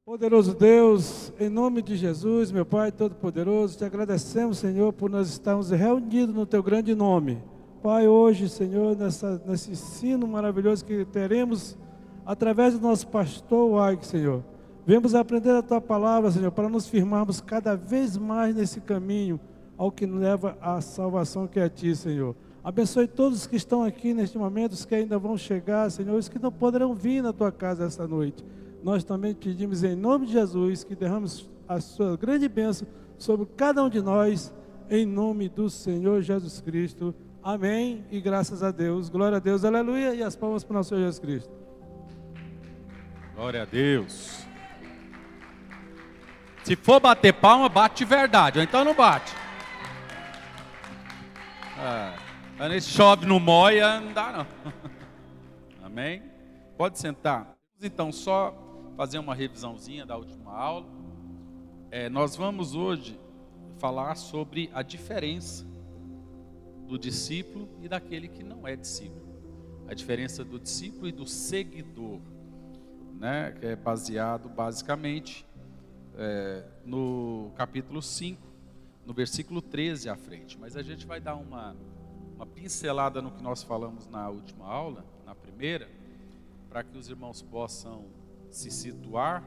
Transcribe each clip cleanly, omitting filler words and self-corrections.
Poderoso Deus, em nome de Jesus, meu Pai Todo-Poderoso, te agradecemos, Senhor, por nós estarmos reunidos no Teu grande nome. Pai, hoje, Senhor, nesse ensino maravilhoso que teremos através do nosso pastor Waig, Senhor. Vemos aprender a Tua palavra, Senhor, para nos firmarmos cada vez mais nesse caminho ao que nos leva à salvação que é a Ti, Senhor. Abençoe todos que estão aqui neste momento, os que ainda vão chegar, Senhor, os que não poderão vir na Tua casa esta noite. Nós também pedimos em nome de Jesus que derramos a sua grande bênção sobre cada um de nós, em nome do Senhor Jesus Cristo. Amém e graças a Deus. Glória a Deus, aleluia, e as palmas para o nosso Senhor Jesus Cristo. Glória a Deus. Se for bater palma, bate de verdade, ou então não bate. Quando chove no moia, não dá não. Amém? Pode sentar. Então, só fazer uma revisãozinha da última aula. Nós vamos hoje falar sobre a diferença do discípulo e daquele que não é discípulo. A diferença do discípulo e do seguidor, né? Que é baseado basicamente no capítulo 5, no versículo 13 à frente. Mas a gente vai dar uma pincelada no que nós falamos na última aula, na primeira, para que os irmãos possam se situar,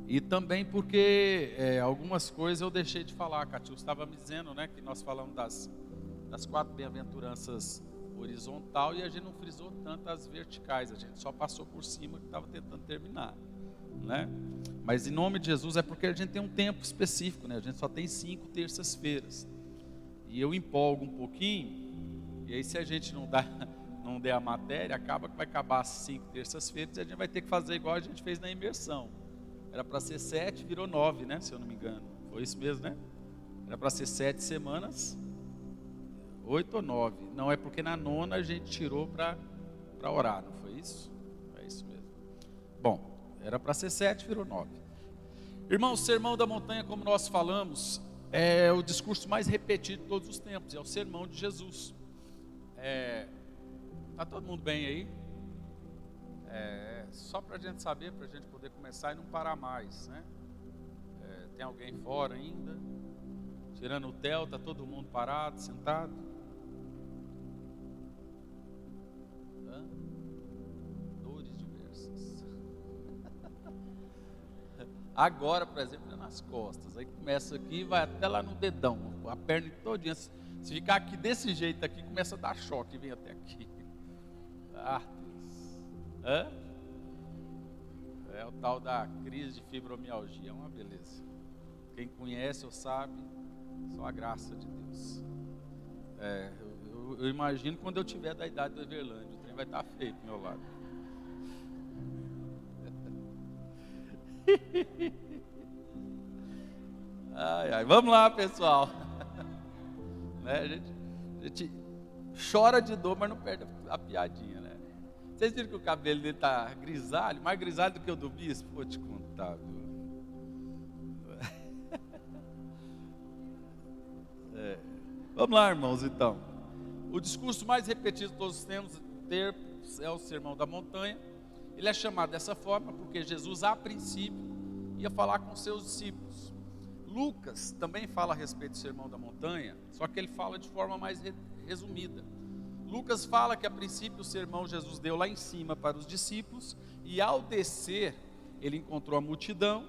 e também porque algumas coisas eu deixei de falar. A Catiu estava me dizendo, né, que nós falamos das 4 bem-aventuranças horizontal e a gente não frisou tanto as verticais, a gente só passou por cima que estava tentando terminar, né? Mas em nome de Jesus é porque a gente tem um tempo específico, né? A gente só tem 5 terças-feiras e eu empolgo um pouquinho, e aí se a gente não der a matéria, acaba que vai acabar as 5 terças-feiras e a gente vai ter que fazer igual a gente fez na imersão. Era para ser 7, virou 9, né? Se eu não me engano. Foi isso mesmo, né? Era para ser 7 semanas, 8 ou 9. Não, é porque na 9ª a gente tirou para orar, não foi isso? É isso mesmo. Bom, era para ser 7, virou 9. Irmãos, o Sermão da Montanha, como nós falamos, é o discurso mais repetido de todos os tempos. É o sermão de Jesus. Está todo mundo bem aí? Só para a gente saber, para a gente poder começar e não parar mais, né? Tem alguém fora ainda? Tirando o Theo, está todo mundo parado, sentado? Dores diversas. Agora, por exemplo, é nas costas. Aí começa aqui e vai até lá no dedão, a perna todinha. Se ficar aqui desse jeito aqui, começa a dar choque e vem até aqui. Deus. É o tal da crise de fibromialgia, é uma beleza. Quem conhece ou sabe, só a graça de Deus. Eu imagino quando eu tiver da idade do Everlândia, o trem vai estar feio do meu lado. Vamos lá, pessoal. Né? A gente chora de dor, mas não perde a piadinha, né? Vocês viram que o cabelo dele está grisalho, mais grisalho do que o do bispo? Vou te contar, viu? Vamos lá, irmãos, então. O discurso mais repetido de todos os tempos é o Sermão da Montanha. Ele é chamado dessa forma porque Jesus, a princípio, ia falar com seus discípulos. Lucas também fala a respeito do Sermão da Montanha, só que ele fala de forma mais resumida. Lucas fala que a princípio o sermão Jesus deu lá em cima para os discípulos, e ao descer ele encontrou a multidão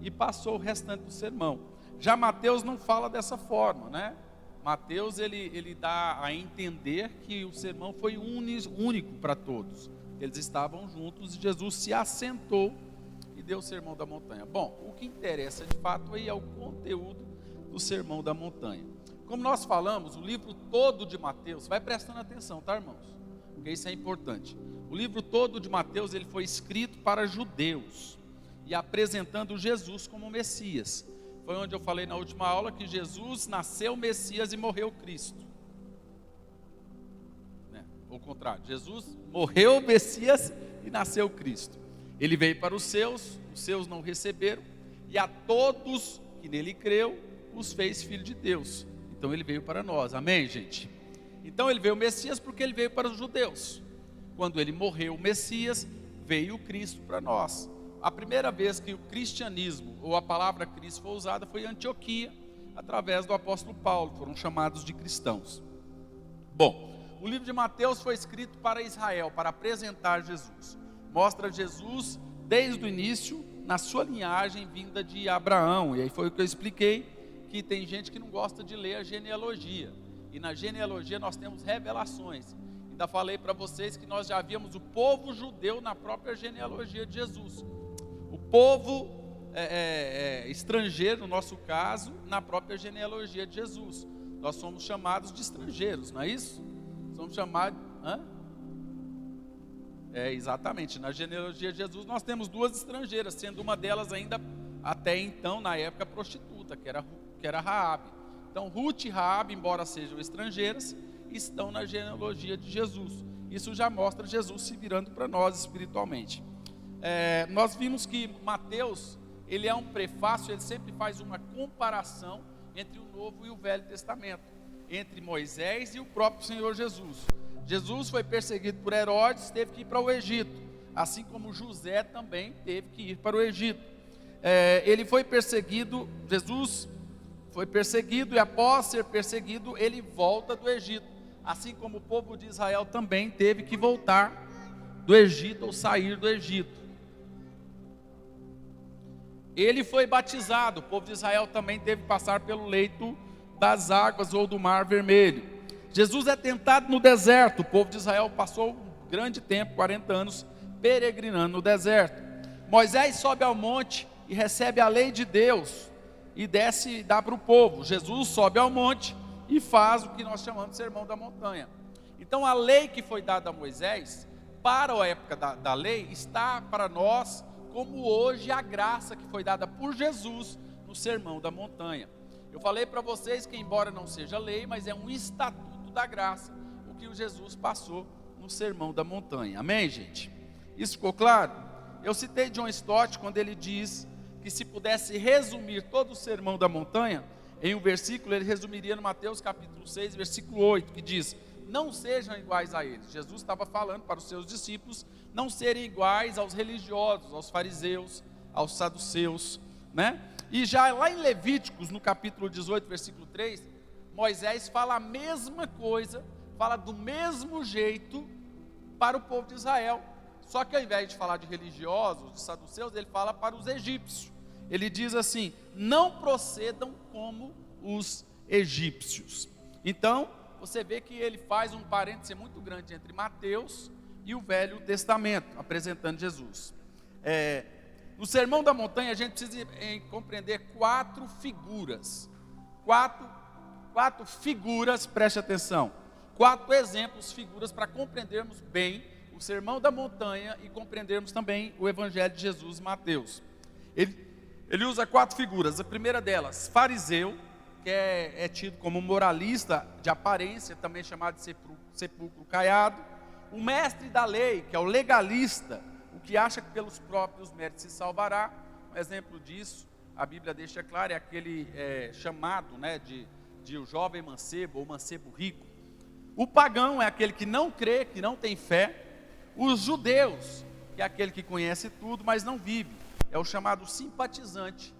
e passou o restante do sermão. Já Mateus não fala dessa forma, né? Mateus ele dá a entender que o sermão foi único para todos. Eles estavam juntos e Jesus se assentou e deu o Sermão da Montanha. Bom, o que interessa de fato aí é o conteúdo do Sermão da Montanha. Como nós falamos, o livro todo de Mateus, vai prestando atenção, tá, irmãos? Porque isso é importante. O livro todo de Mateus, ele foi escrito para judeus e apresentando Jesus como Messias. Foi onde eu falei na última aula que Jesus nasceu Messias e morreu Cristo. Ao contrário, Jesus morreu Messias e nasceu Cristo. Ele veio para os seus não receberam, e a todos que nele creu, os fez filho de Deus. Então ele veio para nós, amém, gente? Então ele veio o Messias porque ele veio para os judeus. Quando ele morreu o Messias, veio o Cristo para nós. a primeira vez que o cristianismo, ou a palavra Cristo foi usada, foi em Antioquia, através do apóstolo Paulo, foram chamados de cristãos. Bom, o livro de Mateus foi escrito para Israel, para apresentar Jesus. Mostra Jesus desde o início, na sua linhagem vinda de Abraão. E aí foi o que eu expliquei, que tem gente que não gosta de ler a genealogia. E na genealogia nós temos revelações. Ainda falei para vocês que nós já víamos o povo judeu na própria genealogia de Jesus. O povo estrangeiro, no nosso caso, na própria genealogia de Jesus. Nós somos chamados de estrangeiros, não é isso? Somos chamados... exatamente, na genealogia de Jesus nós temos duas estrangeiras, sendo uma delas ainda, até então, na época, prostituta, que era Raabe. Então, Ruth e Raabe, embora sejam estrangeiras, estão na genealogia de Jesus. Isso já mostra Jesus se virando para nós espiritualmente. Nós vimos que Mateus, ele é um prefácio, ele sempre faz uma comparação entre o Novo e o Velho Testamento, entre Moisés e o próprio Senhor Jesus. Jesus foi perseguido por Herodes, teve que ir para o Egito, assim como José também teve que ir para o Egito. Ele foi perseguido, Jesus foi perseguido, e após ser perseguido, ele volta do Egito, assim como o povo de Israel também teve que voltar do Egito, ou sair do Egito. Ele foi batizado, o povo de Israel também teve que passar pelo leito das águas ou do Mar Vermelho. Jesus é tentado no deserto, o povo de Israel passou um grande tempo, 40 anos, peregrinando no deserto. Moisés sobe ao monte e recebe a lei de Deus, e desce e dá para o povo. Jesus sobe ao monte e faz o que nós chamamos de sermão da montanha. Então a lei que foi dada a Moisés, para a época da lei, está para nós, como hoje a graça que foi dada por Jesus no sermão da montanha. Eu falei para vocês que, embora não seja lei, mas é um estatuto da graça, o que o Jesus passou no sermão da montanha. Amém, gente? Isso ficou claro? Eu citei John Stott quando ele diz que se pudesse resumir todo o sermão da montanha em um versículo, ele resumiria no Mateus capítulo 6, versículo 8, que diz: não sejam iguais a eles. Jesus estava falando para os seus discípulos não serem iguais aos religiosos, aos fariseus, aos saduceus, né? E já lá em Levíticos, no capítulo 18, versículo 3, Moisés fala a mesma coisa, fala do mesmo jeito para o povo de Israel. Só que ao invés de falar de religiosos, de saduceus, ele fala para os egípcios. Ele diz assim: não procedam como os egípcios. Então, você vê que ele faz um parêntese muito grande entre Mateus e o Velho Testamento, apresentando Jesus. No Sermão da Montanha, a gente precisa compreender quatro figuras. Quatro figuras, preste atenção. 4 exemplos, figuras, para compreendermos bem o Sermão da Montanha e compreendermos também o Evangelho de Jesus, Mateus. Ele usa 4 figuras. A primeira delas, fariseu, que é tido como moralista de aparência, também chamado de sepulcro caiado. O mestre da lei, que é o legalista, o que acha que pelos próprios méritos se salvará. Um exemplo disso, a Bíblia deixa claro, é aquele chamado, né, de o jovem mancebo ou mancebo rico. O pagão é aquele que não crê, que não tem fé. Os judeus, que é aquele que conhece tudo, mas não vive, é o chamado simpatizante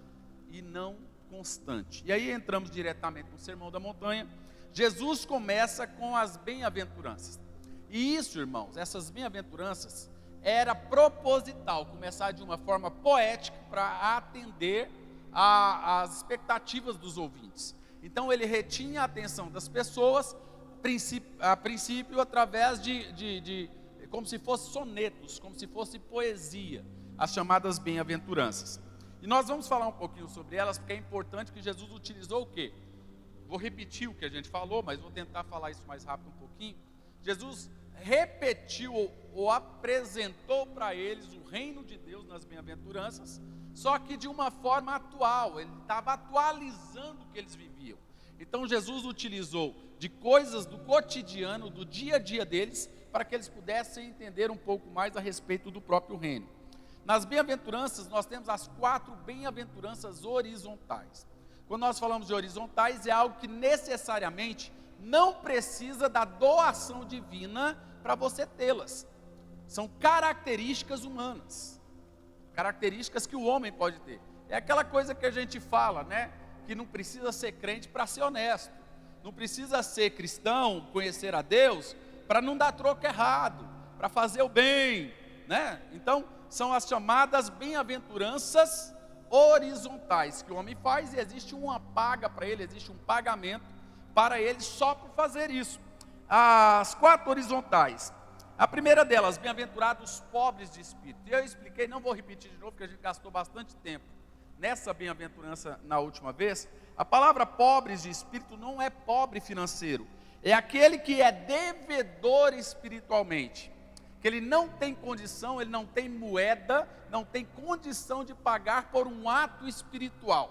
e não constante. E aí entramos diretamente no Sermão da Montanha. Jesus começa com as bem-aventuranças. E isso, irmãos, essas bem-aventuranças, era proposital, começar de uma forma poética para atender às expectativas dos ouvintes. Então ele retinha a atenção das pessoas, a princípio através de como se fossem sonetos, como se fosse poesia, as chamadas bem-aventuranças. E nós vamos falar um pouquinho sobre elas, porque é importante que Jesus utilizou o quê? Vou repetir o que a gente falou, mas vou tentar falar isso mais rápido um pouquinho. Jesus repetiu ou apresentou para eles o reino de Deus nas bem-aventuranças, só que de uma forma atual. Ele estava atualizando o que eles viviam. Então Jesus utilizou de coisas do cotidiano, do dia a dia deles, para que eles pudessem entender um pouco mais a respeito do próprio reino. Nas bem-aventuranças, nós temos as 4 bem-aventuranças horizontais. Quando nós falamos de horizontais, é algo que necessariamente não precisa da doação divina para você tê-las. São características humanas. características que o homem pode ter. É aquela coisa que a gente fala, né? Que não precisa ser crente para ser honesto. Não precisa ser cristão, conhecer a Deus, para não dar troco errado, para fazer o bem, né? Então, são as chamadas bem-aventuranças horizontais que o homem faz, e existe uma paga para ele, existe um pagamento para ele só por fazer isso. As 4 horizontais. A primeira delas, bem-aventurados os pobres de espírito. Eu expliquei, não vou repetir de novo, porque a gente gastou bastante tempo nessa bem-aventurança na última vez. A palavra pobres de espírito não é pobre financeiro, é aquele que é devedor espiritualmente, que ele não tem condição, ele não tem moeda, não tem condição de pagar por um ato espiritual.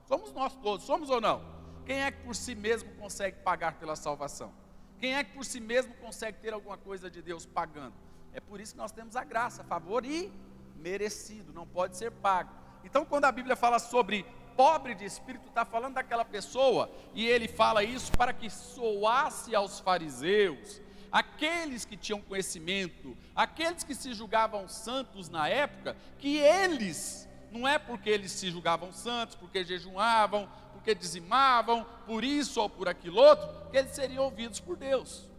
Somos nós todos, somos ou não? Quem é que por si mesmo consegue pagar pela salvação? Quem é que por si mesmo consegue ter alguma coisa de Deus pagando? É por isso que nós temos a graça, favor e merecido, não pode ser pago. Então, quando a Bíblia fala sobre pobre de espírito, está falando daquela pessoa, e ele fala isso para que soasse aos fariseus, aqueles que tinham conhecimento, aqueles que se julgavam santos na época, que eles, não é porque eles se julgavam santos, porque jejuavam, porque dizimavam, por isso ou por aquilo outro, que eles seriam ouvidos por Deus,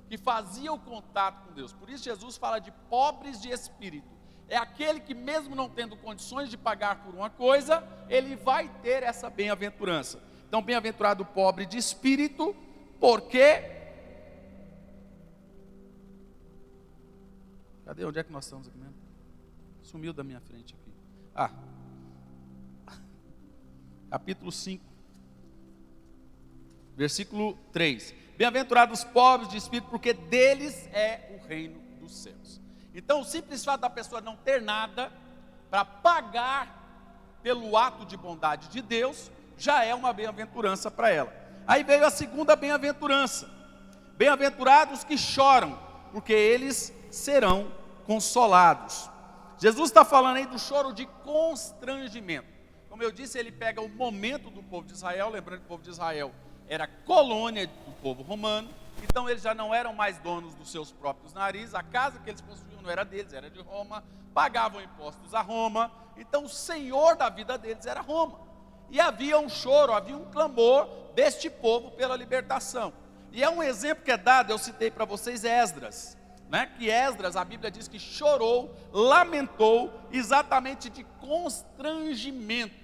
que faziam contato com Deus. Por isso Jesus fala de pobres de espírito. É aquele que mesmo não tendo condições de pagar por uma coisa, ele vai ter essa bem-aventurança. Então, bem-aventurado o pobre de espírito, porque... Cadê? Onde é que nós estamos aqui mesmo? Sumiu da minha frente aqui. Capítulo 5, versículo 3. Bem-aventurados os pobres de espírito, porque deles é o reino dos céus. Então, o simples fato da pessoa não ter nada para pagar pelo ato de bondade de Deus, já é uma bem-aventurança para ela. Aí veio a segunda bem-aventurança. Bem-aventurados que choram, porque eles serão consolados. Jesus está falando aí do choro de constrangimento. Como eu disse, ele pega o momento do povo de Israel, lembrando que o povo de Israel era colônia do povo romano, então eles já não eram mais donos dos seus próprios narizes, a casa que eles possuíam não era deles, era de Roma, pagavam impostos a Roma, então o senhor da vida deles era Roma. E havia um choro, havia um clamor deste povo pela libertação. E é um exemplo que é dado, eu citei para vocês Esdras, né? Que Esdras, a Bíblia diz que chorou, lamentou, exatamente de constrangimento.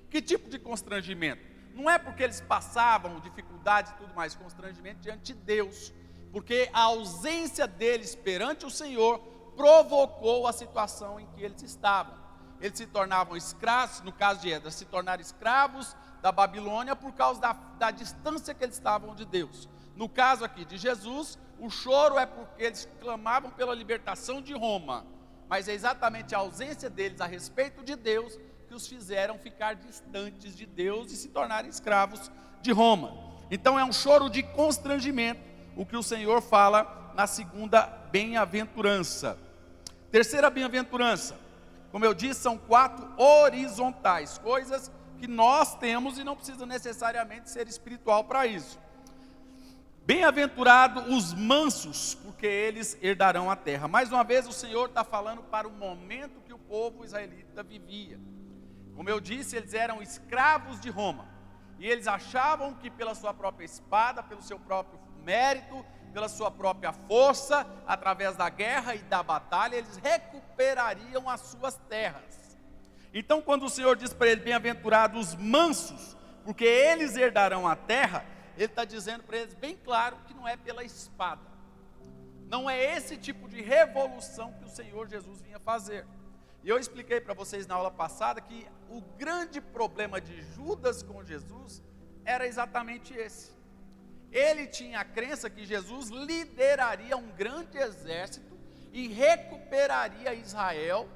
Que tipo de constrangimento? Não é porque eles passavam dificuldades e tudo mais, constrangimento diante de Deus, porque a ausência deles perante o Senhor provocou a situação em que eles estavam. Eles se tornavam escravos, no caso de Esdras, se tornaram escravos da Babilônia por causa da distância que eles estavam de Deus. No caso aqui de Jesus, o choro é porque eles clamavam pela libertação de Roma, mas é exatamente a ausência deles a respeito de Deus que os fizeram ficar distantes de Deus e se tornarem escravos de Roma. Então é um choro de constrangimento, o que o Senhor fala na segunda bem-aventurança. Terceira bem-aventurança, como eu disse, são 4 horizontais, coisas que nós temos e não precisa necessariamente ser espiritual para isso. Bem-aventurados os mansos, porque eles herdarão a terra. Mais uma vez o Senhor está falando para o momento que o povo israelita vivia. Como eu disse, eles eram escravos de Roma, e eles achavam que pela sua própria espada, pelo seu próprio mérito, pela sua própria força, através da guerra e da batalha, eles recuperariam as suas terras. Então quando o Senhor diz para eles, bem-aventurados os mansos, porque eles herdarão a terra, Ele está dizendo para eles bem claro que não é pela espada, não é esse tipo de revolução que o Senhor Jesus vinha fazer. E eu expliquei para vocês na aula passada que o grande problema de Judas com Jesus era exatamente esse. Ele tinha a crença que Jesus lideraria um grande exército e recuperaria Israel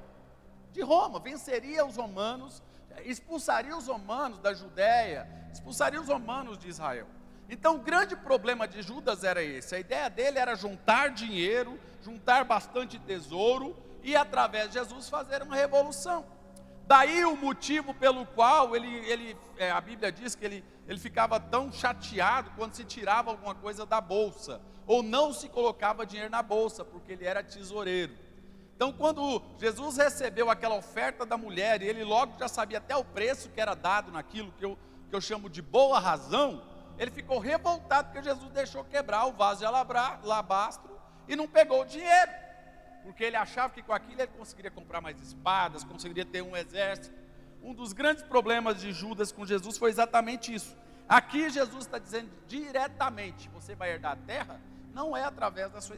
de Roma, venceria os romanos, expulsaria os romanos da Judéia, expulsaria os romanos de Israel. Então o grande problema de Judas era esse, a ideia dele era juntar dinheiro, juntar bastante tesouro, e através de Jesus fazer uma revolução. Daí o motivo pelo qual a Bíblia diz que ele ficava tão chateado quando se tirava alguma coisa da bolsa, ou não se colocava dinheiro na bolsa, porque ele era tesoureiro. Então, quando Jesus recebeu aquela oferta da mulher, e ele logo já sabia até o preço que era dado naquilo que eu chamo de boa razão, ele ficou revoltado porque Jesus deixou quebrar o vaso de alabastro e não pegou o dinheiro, porque ele achava que com aquilo ele conseguiria comprar mais espadas, conseguiria ter um exército. Um dos grandes problemas de Judas com Jesus foi exatamente isso. Aqui Jesus está dizendo diretamente: você vai herdar a terra, não é através da sua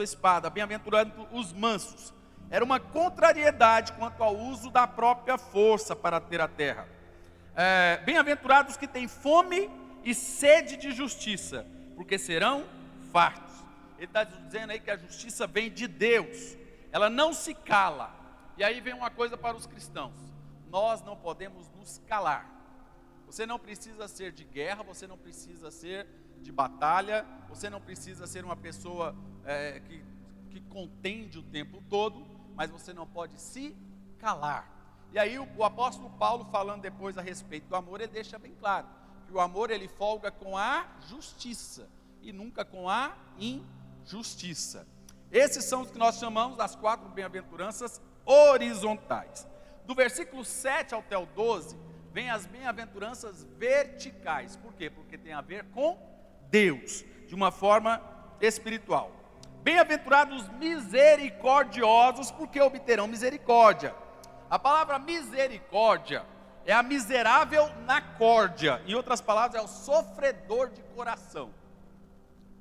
espada, bem-aventurados os mansos. Era uma contrariedade quanto ao uso da própria força para ter a terra. Bem-aventurados que têm fome e sede de justiça, porque serão fartos. Ele está dizendo aí que a justiça vem de Deus, ela não se cala. E aí vem uma coisa para os cristãos: nós não podemos nos calar. Você não precisa ser de guerra, você não precisa ser de batalha, você não precisa ser uma pessoa que contende o tempo todo, mas você não pode se calar. E aí o apóstolo Paulo, falando depois a respeito do amor, ele deixa bem claro que o amor ele folga com a justiça e nunca com a injustiça. Esses são os que nós chamamos das 4 bem-aventuranças horizontais. Do versículo 7 até o 12, vem as bem-aventuranças verticais. Por quê? Porque tem a ver com Deus, de uma forma espiritual. Bem-aventurados misericordiosos, porque obterão misericórdia. A palavra misericórdia é a miserável na córdia. Em outras palavras, é o sofredor de coração.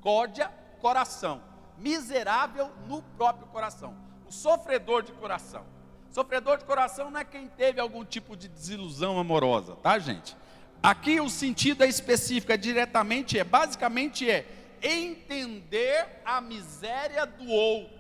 Córdia, coração. Miserável no próprio coração. O sofredor de coração. Sofredor de coração não é quem teve algum tipo de desilusão amorosa, tá, gente? Aqui o sentido é específico, basicamente é entender a miséria do outro,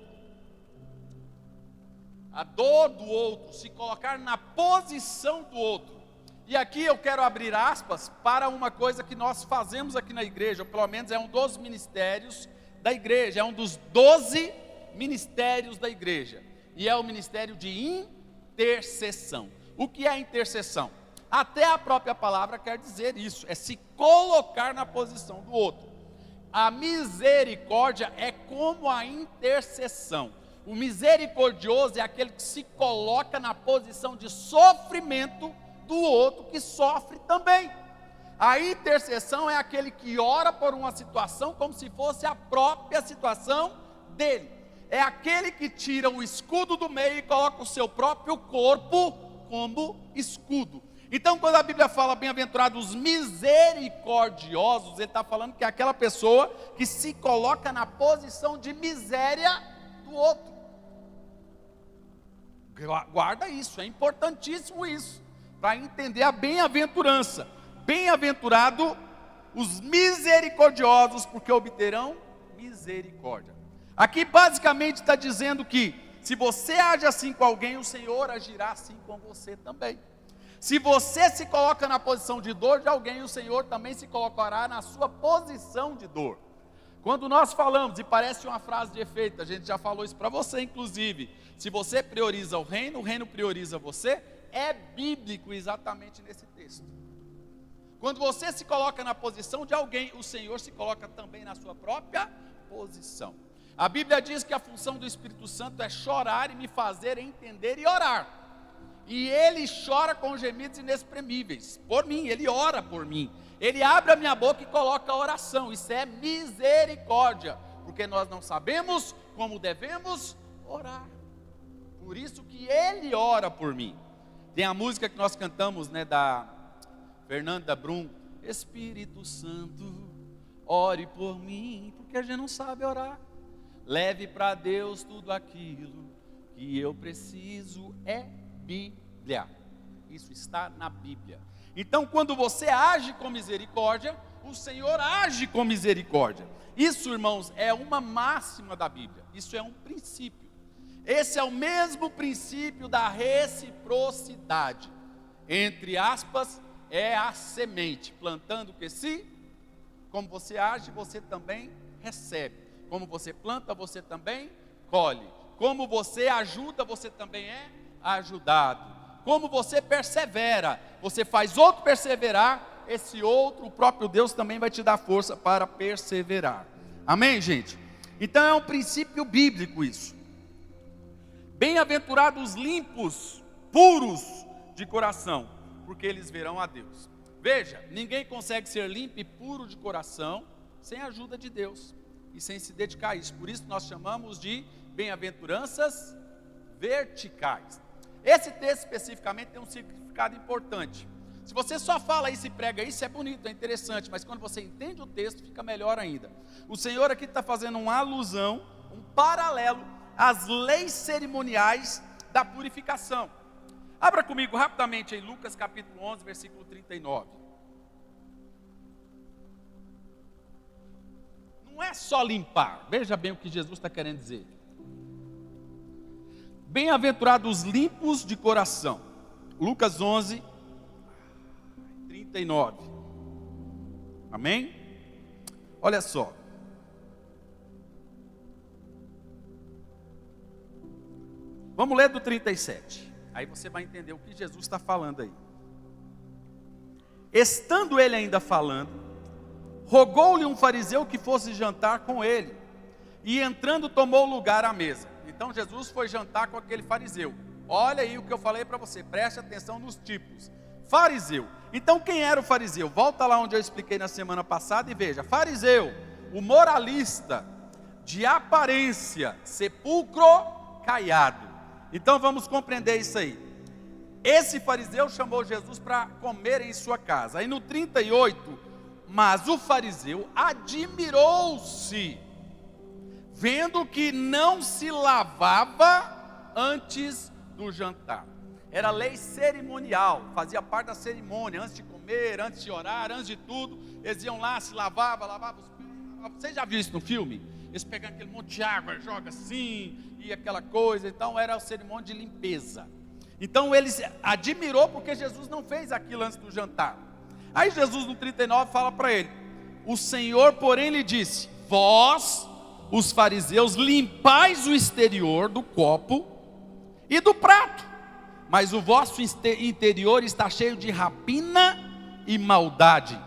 a dor do outro, se colocar na posição do outro. E aqui eu quero abrir aspas para uma coisa que nós fazemos aqui na igreja, ou pelo menos é um dos ministérios da igreja, é um dos 12 ministérios da igreja, e é o ministério de intercessão. O que é intercessão? Até a própria palavra quer dizer isso, é se colocar na posição do outro. A misericórdia é como a intercessão. O misericordioso é aquele que se coloca na posição de sofrimento do outro que sofre também. A intercessão é aquele que ora por uma situação como se fosse a própria situação dele. É aquele que tira o escudo do meio e coloca o seu próprio corpo como escudo. Então, quando a Bíblia fala bem-aventurados misericordiosos, ele está falando que é aquela pessoa que se coloca na posição de miséria do outro. Guarda isso, é importantíssimo isso, para entender a bem-aventurança. Bem-aventurado os misericordiosos, porque obterão misericórdia. Aqui basicamente está dizendo que se você age assim com alguém, o Senhor agirá assim com você também. Se você se coloca na posição de dor de alguém, o Senhor também se colocará na sua posição de dor. Quando nós falamos, e parece uma frase de efeito, a gente já falou isso para você inclusive, se você prioriza o reino prioriza você, é bíblico exatamente nesse texto. Quando você se coloca na posição de alguém, o Senhor se coloca também na sua própria posição. A Bíblia diz que a função do Espírito Santo é chorar e me fazer entender e orar. E ele chora com gemidos inexprimíveis, por mim, ele ora por mim. Ele abre a minha boca e coloca a oração, isso é misericórdia, porque nós não sabemos como devemos orar. Por isso que ele ora por mim. Tem a música que nós cantamos, né, da Fernanda Brum, Espírito Santo, ore por mim, porque a gente não sabe orar. Leve para Deus tudo aquilo que eu preciso, é Bíblia. Isso está na Bíblia. Então, quando você age com misericórdia, o Senhor age com misericórdia. Isso, irmãos, é uma máxima da Bíblia. Isso é um princípio. Esse é o mesmo princípio da reciprocidade. Entre aspas, é a semente. Plantando que se, como você age, você também recebe. Como você planta, você também colhe. Como você ajuda, você também é ajudado. Como você persevera, você faz outro perseverar, esse outro, o próprio Deus também vai te dar força para perseverar. Amém, gente? Então é um princípio bíblico isso. Bem-aventurados os limpos, puros de coração, porque eles verão a Deus. Veja, ninguém consegue ser limpo e puro de coração sem a ajuda de Deus e sem se dedicar a isso. Por isso nós chamamos de bem-aventuranças verticais. Esse texto especificamente tem um significado importante. Se você só fala isso e prega isso, é bonito, é interessante, mas quando você entende o texto, fica melhor ainda. O Senhor aqui está fazendo uma alusão, um paralelo às leis cerimoniais da purificação. Abra comigo rapidamente em Lucas capítulo 11, versículo 39. Não é só limpar, veja bem o que Jesus está querendo dizer. Bem-aventurados os limpos de coração. Lucas 11, 39. Amém? Olha só. Vamos ler do 37. Aí você vai entender o que Jesus está falando aí. Estando ele ainda falando, rogou-lhe um fariseu que fosse jantar com ele. E entrando tomou lugar à mesa. Então Jesus foi jantar com aquele fariseu. Olha aí o que eu falei para você, preste atenção nos tipos. Fariseu. Então quem era o fariseu? Volta lá onde eu expliquei na semana passada e veja. Fariseu, o moralista, de aparência, sepulcro caiado. Então vamos compreender isso aí. Esse fariseu chamou Jesus para comer em sua casa. Aí no 38, mas o fariseu admirou-se, vendo que não se lavava antes do jantar. Era lei cerimonial, fazia parte da cerimônia, antes de comer, antes de orar, antes de tudo, eles iam lá, se lavavam os pés. Você já viu isso no filme? Eles pegam aquele monte de água, jogam assim, e aquela coisa, então era a cerimônia de limpeza. Então eles admirou porque Jesus não fez aquilo antes do jantar. Aí Jesus no 39 fala para ele, o Senhor porém lhe disse, vós, os fariseus, limpais o exterior do copo e do prato, mas o vosso interior está cheio de rapina e maldade.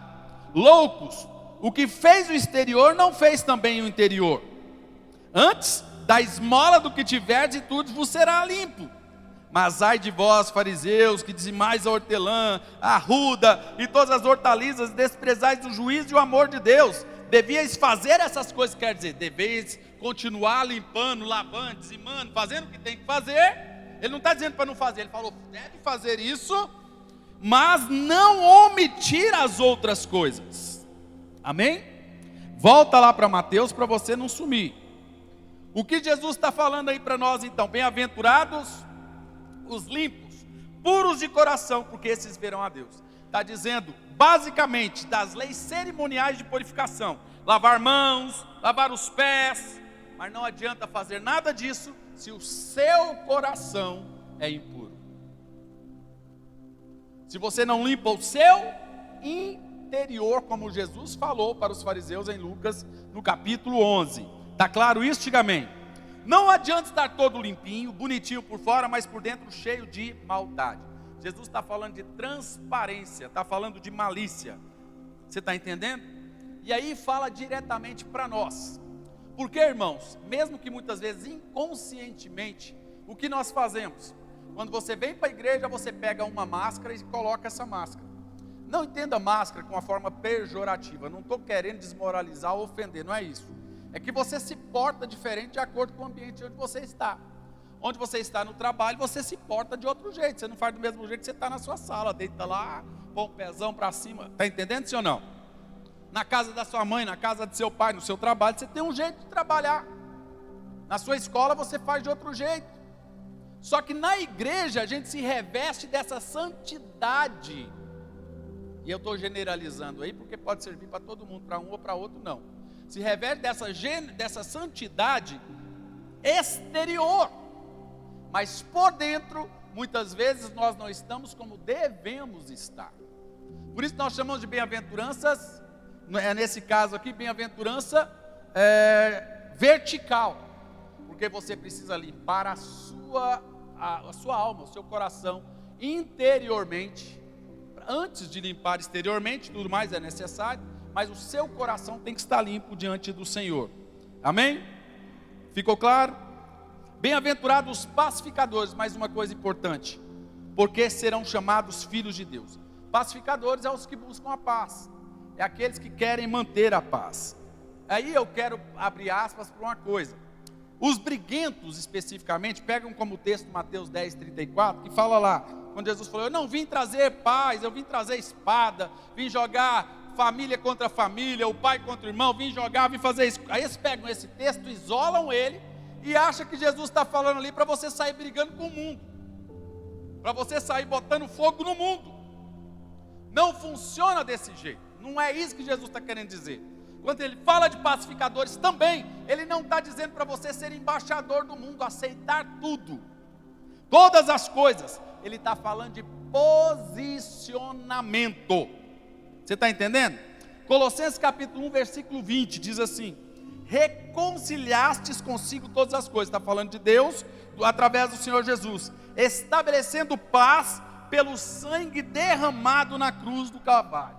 Loucos, o que fez o exterior não fez também o interior. Antes, da esmola do que tiverdes e tudo vos será limpo. Mas ai de vós, fariseus, que dizimais a hortelã, a arruda e todas as hortaliças, desprezais o juízo e o amor de Deus. Devíeis fazer essas coisas, quer dizer, devíeis continuar limpando, lavando, dizimando, fazendo o que tem que fazer. Ele não está dizendo para não fazer, ele falou, deve fazer isso, mas não omitir as outras coisas. Amém? Volta lá para Mateus para você não sumir. O que Jesus está falando aí para nós então? Bem-aventurados os limpos, puros de coração, porque esses verão a Deus. Está dizendo basicamente das leis cerimoniais de purificação, lavar mãos, lavar os pés, mas não adianta fazer nada disso se o seu coração é impuro. Se você não limpa o seu interior, como Jesus falou para os fariseus em Lucas, no capítulo 11. Está claro isso? Diga amém. Não adianta estar todo limpinho, bonitinho por fora, mas por dentro cheio de maldade. Jesus está falando de transparência, está falando de malícia. Você está entendendo? E aí fala diretamente para nós. Porque, irmãos, mesmo que muitas vezes inconscientemente, o que nós fazemos? Quando você vem para a igreja, você pega uma máscara e coloca essa máscara. Não entenda máscara com uma forma pejorativa, não estou querendo desmoralizar ou ofender, não é isso. É que você se porta diferente de acordo com o ambiente onde você está. Onde você está no trabalho, você se porta de outro jeito. Você não faz do mesmo jeito que você está na sua sala, deita lá, põe o pezão para cima. Está entendendo, sim ou não? Na casa da sua mãe, na casa do seu pai, no seu trabalho, você tem um jeito de trabalhar. Na sua escola você faz de outro jeito. Só que na igreja a gente se reveste dessa santidade. E eu estou generalizando aí, porque pode servir para todo mundo, para um ou para outro não. Se reveste dessa santidade exterior. Mas por dentro, muitas vezes nós não estamos como devemos estar. Por isso nós chamamos de bem-aventuranças, nesse caso aqui, bem-aventurança vertical. Porque você precisa limpar a sua alma, o seu coração interiormente. Antes de limpar exteriormente, tudo mais é necessário, mas o seu coração tem que estar limpo diante do Senhor. Amém? Ficou claro? Bem-aventurados os pacificadores, mais uma coisa importante, porque serão chamados filhos de Deus. Pacificadores é os que buscam a paz, é aqueles que querem manter a paz. Aí eu quero abrir aspas para uma coisa. Os briguentos especificamente pegam como texto Mateus 10, 34, que fala lá, quando Jesus falou: eu não vim trazer paz, eu vim trazer espada, vim jogar família contra família, o pai contra o irmão, vim fazer isso. Aí eles pegam esse texto, isolam ele e acham que Jesus está falando ali para você sair brigando com o mundo, para você sair botando fogo no mundo. Não funciona desse jeito, não é isso que Jesus está querendo dizer. Quando ele fala de pacificadores também, ele não está dizendo para você ser embaixador do mundo, aceitar tudo, todas as coisas. Ele está falando de posicionamento. Você está entendendo? Colossenses capítulo 1, versículo 20, diz assim: reconciliastes consigo todas as coisas. Está falando de Deus, através do Senhor Jesus, estabelecendo paz pelo sangue derramado na cruz do Calvário.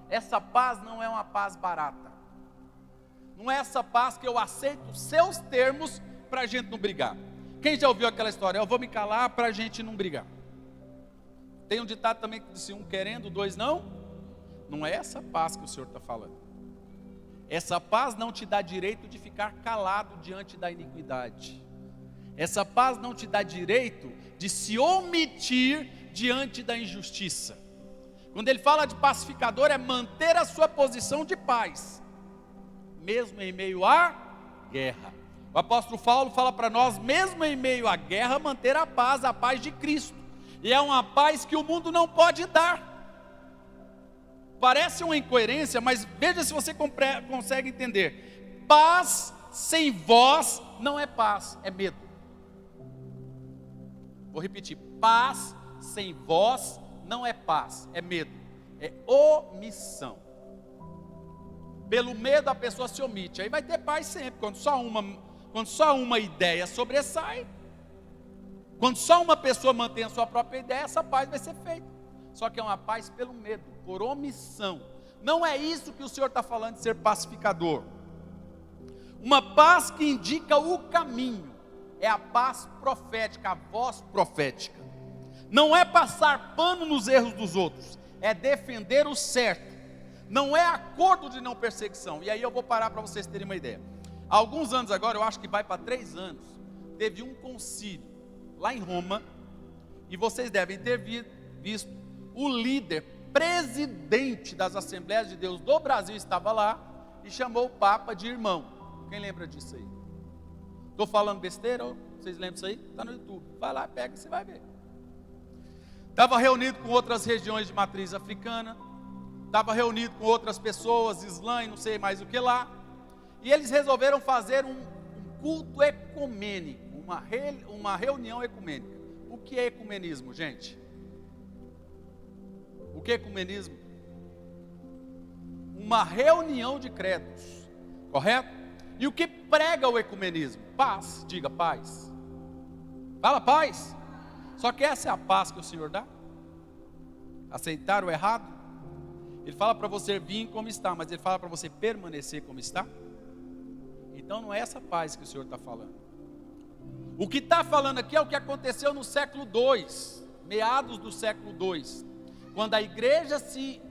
Essa paz não é uma paz barata. Não é essa paz que eu aceito os seus termos para a gente não brigar. Quem já ouviu aquela história? Eu vou me calar para a gente não brigar. Tem um ditado também que diz: um querendo, dois não. Não é essa paz que o Senhor está falando. Essa paz não te dá direito de ficar calado diante da iniquidade. Essa paz não te dá direito de se omitir diante da injustiça. Quando ele fala de pacificador, é manter a sua posição de paz, mesmo em meio à guerra. O apóstolo Paulo fala para nós, mesmo em meio à guerra, manter a paz de Cristo. E é uma paz que o mundo não pode dar. Parece uma incoerência, mas veja se você consegue entender. Paz sem voz não é paz, é medo. Vou repetir: paz sem voz não é paz, é medo, é omissão. Pelo medo a pessoa se omite. Aí vai ter paz sempre, quando só uma ideia sobressai, quando só uma pessoa mantém a sua própria ideia, essa paz vai ser feita. Só que é uma paz pelo medo, por omissão. Não é isso que o Senhor está falando de ser pacificador. Uma paz que indica o caminho, é a paz profética, a voz profética. Não é passar pano nos erros dos outros, é defender o certo. Não é acordo de não perseguição. E aí eu vou parar para vocês terem uma ideia. Há alguns anos agora, eu acho que vai para 3 anos, teve um concílio lá em Roma, e vocês devem ter visto, o líder, presidente das Assembleias de Deus do Brasil estava lá, e chamou o Papa de irmão. Quem lembra disso aí? Estou falando besteira? Ou vocês lembram disso aí? Está no YouTube, vai lá, pega e você vai ver. Estava reunido com outras regiões de matriz africana, estava reunido com outras pessoas, Islã e não sei mais o que lá, e eles resolveram fazer um culto ecumênico, uma reunião ecumênica. O que é ecumenismo, gente? O que é ecumenismo? Uma reunião de credos, correto? E o que prega o ecumenismo? Paz, diga paz. Fala paz. Só que essa é a paz que o Senhor dá? Aceitar o errado? Ele fala para você vir como está, mas ele fala para você permanecer como está? Então não é essa paz que o Senhor está falando. O que está falando aqui é o que aconteceu no século II, meados do século II, quando a igreja se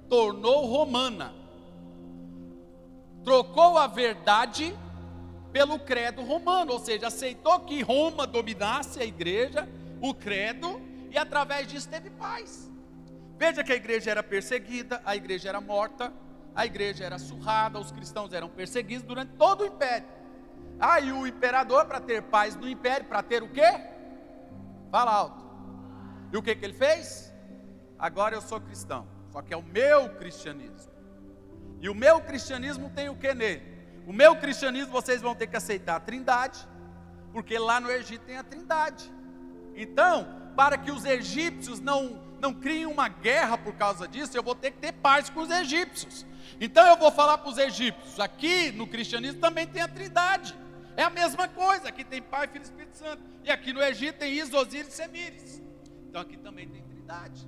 tornou romana, trocou a verdade pelo credo romano, ou seja, aceitou que Roma dominasse a igreja, o credo, e através disso teve paz. Veja que a igreja era perseguida, a igreja era morta, a igreja era surrada, os cristãos eram perseguidos durante todo o império. Aí o imperador, para ter paz no império, para ter o quê? Fala alto. E o que ele fez? Agora eu sou cristão, só que é o meu cristianismo. E o meu cristianismo tem o que nele? O meu cristianismo vocês vão ter que aceitar a trindade, porque lá no Egito tem a trindade. Então, para que os egípcios não criem uma guerra por causa disso, eu vou ter que ter paz com os egípcios. Então eu vou falar para os egípcios, aqui no cristianismo também tem a trindade. É a mesma coisa, aqui tem Pai, Filho e Espírito Santo. E aqui no Egito tem Is, Osíris e Semíris. Então aqui também tem trindade.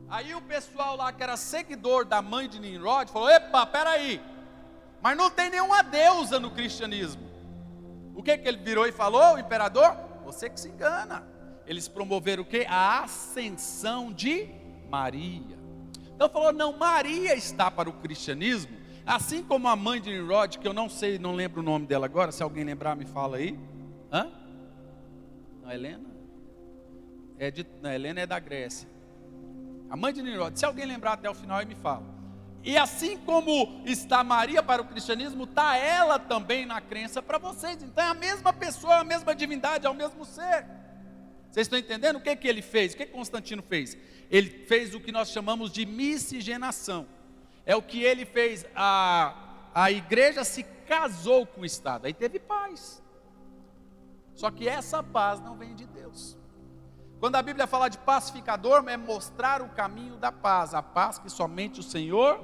Aí o pessoal lá que era seguidor da mãe de Nimrod falou: epa, peraí, mas não tem nenhuma deusa no cristianismo. O que ele virou e falou, o imperador? Você que se engana. Eles promoveram o quê? A ascensão de Maria. Então falou, não, Maria está para o cristianismo, assim como a mãe de Nimrod, que eu não sei, não lembro o nome dela agora, se alguém lembrar me fala aí. Hã? Não, Helena? Não, Helena é da Grécia. A mãe de Nimrod, se alguém lembrar até o final aí me fala. E assim como está Maria para o cristianismo, está ela também na crença para vocês. Então é a mesma pessoa, a mesma divindade, é o mesmo ser. Vocês estão entendendo o que ele fez? O que Constantino fez? Ele fez o que nós chamamos de miscigenação. É o que ele fez. A igreja se casou com o Estado, aí teve paz. Só que essa paz não vem de Deus. Quando a Bíblia fala de pacificador, é mostrar o caminho da paz, a paz que somente o Senhor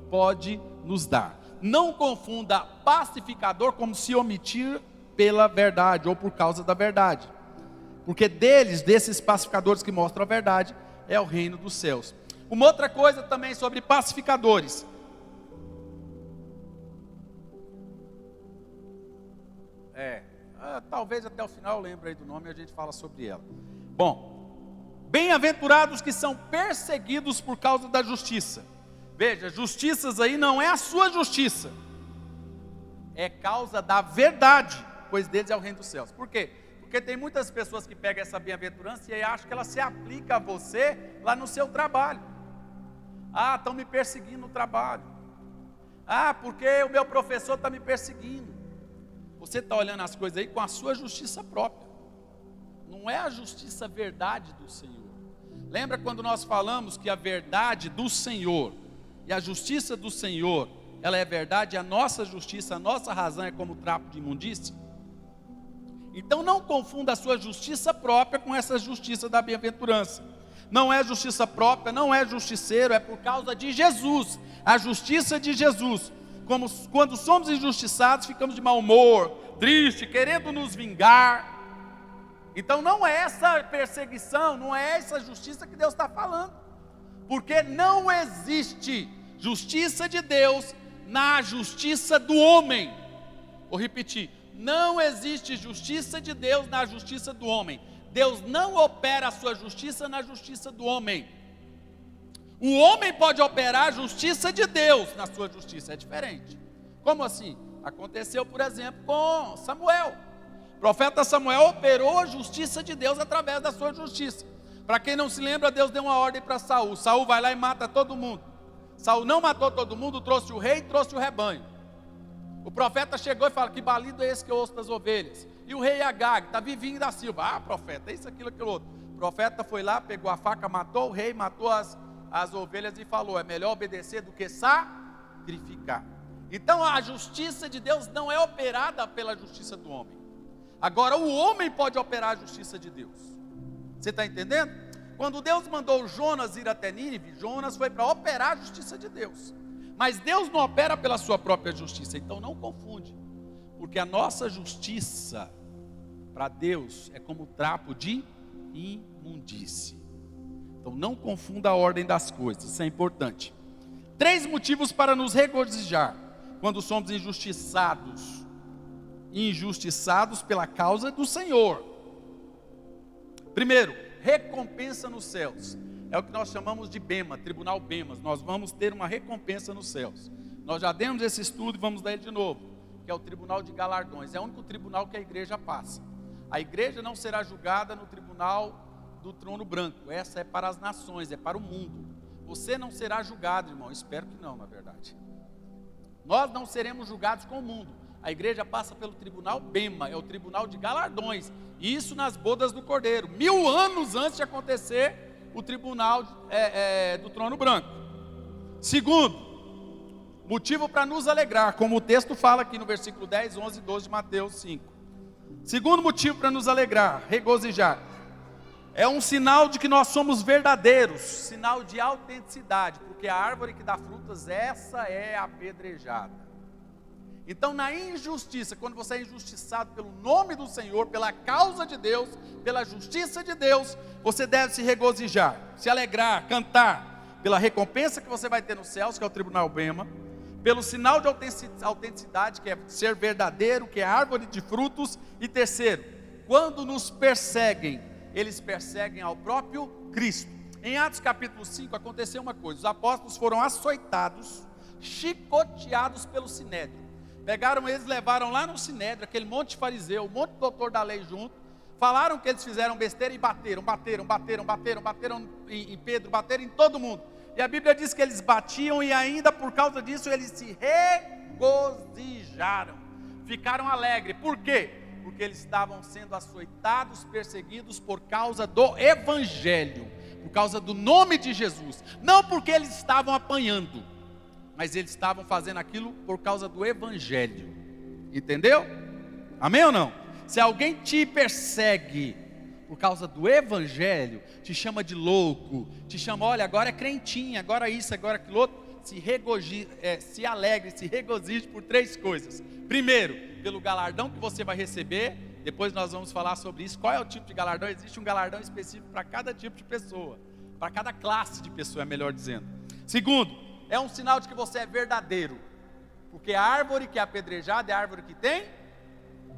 pode nos dar. Não confunda pacificador como se omitir pela verdade ou por causa da verdade. Porque desses pacificadores que mostram a verdade, é o reino dos céus. Uma outra coisa também sobre pacificadores. Talvez até o final eu lembre aí do nome e a gente fala sobre ela. Bom, bem-aventurados que são perseguidos por causa da justiça. Veja, justiças aí não é a sua justiça, é causa da verdade, pois deles é o reino dos céus. Por quê? Porque tem muitas pessoas que pegam essa bem-aventurança e acham que ela se aplica a você lá no seu trabalho. Estão me perseguindo no trabalho. Porque o meu professor está me perseguindo. Você está olhando as coisas aí com a sua justiça própria. Não é a justiça verdade do Senhor. Lembra quando nós falamos que a verdade do Senhor e a justiça do Senhor, ela é verdade, a nossa justiça, a nossa razão é como trapo de imundícia? Então não confunda a sua justiça própria com essa justiça da bem-aventurança. Não é justiça própria, não é justiceiro, é por causa de Jesus, a justiça de Jesus. Como quando somos injustiçados, ficamos de mau humor, triste, querendo nos vingar. Então não é essa perseguição, não é essa justiça que Deus está falando. Porque não existe justiça de Deus na justiça do homem. Vou repetir, não existe justiça de Deus na justiça do homem. Deus não opera a sua justiça na justiça do homem. O homem pode operar a justiça de Deus na sua justiça, é diferente. Como assim? Aconteceu, por exemplo, com Samuel. O profeta Samuel operou a justiça de Deus através da sua justiça. Para quem não se lembra, Deus deu uma ordem para Saul. Saul vai lá e mata todo mundo. Saul não matou todo mundo, trouxe o rei e trouxe o rebanho. O profeta chegou e fala, que balido é esse que eu ouço das ovelhas? E o rei Agag, está vivinho da Silva. Profeta, é isso, aquilo, aquilo outro. O profeta foi lá, pegou a faca, matou o rei, matou as ovelhas e falou, é melhor obedecer do que sacrificar. Então a justiça de Deus não é operada pela justiça do homem. Agora o homem pode operar a justiça de Deus. Você está entendendo? Quando Deus mandou Jonas ir até Nínive, Jonas foi para operar a justiça de Deus. Mas Deus não opera pela sua própria justiça, então não confunde. Porque a nossa justiça para Deus é como trapo de imundície. Então não confunda a ordem das coisas, isso é importante. 3 motivos para nos regozijar quando somos injustiçados. Injustiçados pela causa do Senhor. Primeiro, recompensa nos céus. É o que nós chamamos de Bema, Tribunal Bemas. Nós vamos ter uma recompensa nos céus. Nós já demos esse estudo e vamos dar ele de novo. Que é o Tribunal de Galardões. É o único tribunal que a igreja passa. A igreja não será julgada no tribunal do trono branco. Essa é para as nações, é para o mundo. Você não será julgado, irmão. Espero que não, na verdade. Nós não seremos julgados com o mundo. A igreja passa pelo tribunal Bema, é o tribunal de galardões. Isso nas bodas do Cordeiro. 1000 anos antes de acontecer o tribunal do trono branco. Segundo, motivo para nos alegrar, como o texto fala aqui no versículo 10, 11 e 12 de Mateus 5. Segundo motivo para nos alegrar, regozijar. É um sinal de que nós somos verdadeiros, sinal de autenticidade, porque a árvore que dá frutas, essa é apedrejada. Então na injustiça, quando você é injustiçado pelo nome do Senhor, pela causa de Deus, pela justiça de Deus, você deve se regozijar, se alegrar, cantar, pela recompensa que você vai ter nos céus, que é o tribunal Bema, pelo sinal de autenticidade, que é ser verdadeiro, que é árvore de frutos. E terceiro, quando nos perseguem, eles perseguem ao próprio Cristo. Em Atos capítulo 5 aconteceu uma coisa: os apóstolos foram açoitados, chicoteados pelo Sinédrio. Pegaram eles, levaram lá no Sinédrio, aquele monte de fariseu, um monte de doutor da lei junto, falaram que eles fizeram besteira e bateram em Pedro, bateram em todo mundo. E a Bíblia diz que eles batiam e ainda por causa disso eles se regozijaram, ficaram alegres. Por quê? Porque eles estavam sendo açoitados, perseguidos por causa do Evangelho, por causa do nome de Jesus. Não porque eles estavam apanhando, mas eles estavam fazendo aquilo por causa do Evangelho. Entendeu? Amém ou não? Se alguém te persegue por causa do Evangelho, te chama de louco, te chama, olha, agora é crentinha, agora isso, agora aquilo outro, se alegre, se regozije por 3 coisas. Primeiro, pelo galardão que você vai receber. Depois nós vamos falar sobre isso. Qual é o tipo de galardão? Existe um galardão específico para cada tipo de pessoa, para cada classe de pessoa, é melhor dizendo. Segundo, é um sinal de que você é verdadeiro, porque a árvore que é apedrejada é a árvore que tem.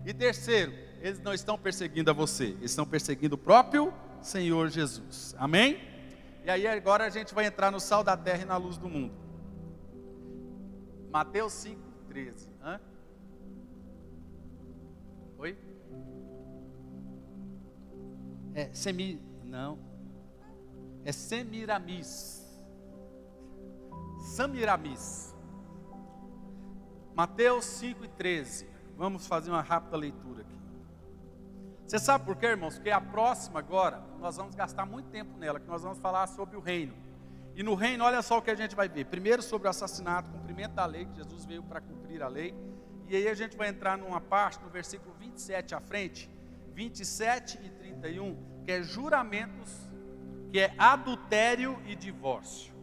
E terceiro, eles não estão perseguindo a você, eles estão perseguindo o próprio Senhor Jesus. Amém? E aí agora a gente vai entrar no sal da terra e na luz do mundo. Mateus 5:13. Oi? É Semiramis. Samiramis. Mateus 5:13. Vamos fazer uma rápida leitura aqui. Você sabe por quê, irmãos? Porque a próxima agora, nós vamos gastar muito tempo nela, que nós vamos falar sobre o reino. E no reino, olha só o que a gente vai ver. Primeiro sobre o assassinato, cumprimento da lei, que Jesus veio para cumprir a lei. E aí a gente vai entrar numa parte, no versículo 27 à frente, 27 e 31, que é juramentos, que é adultério e divórcio.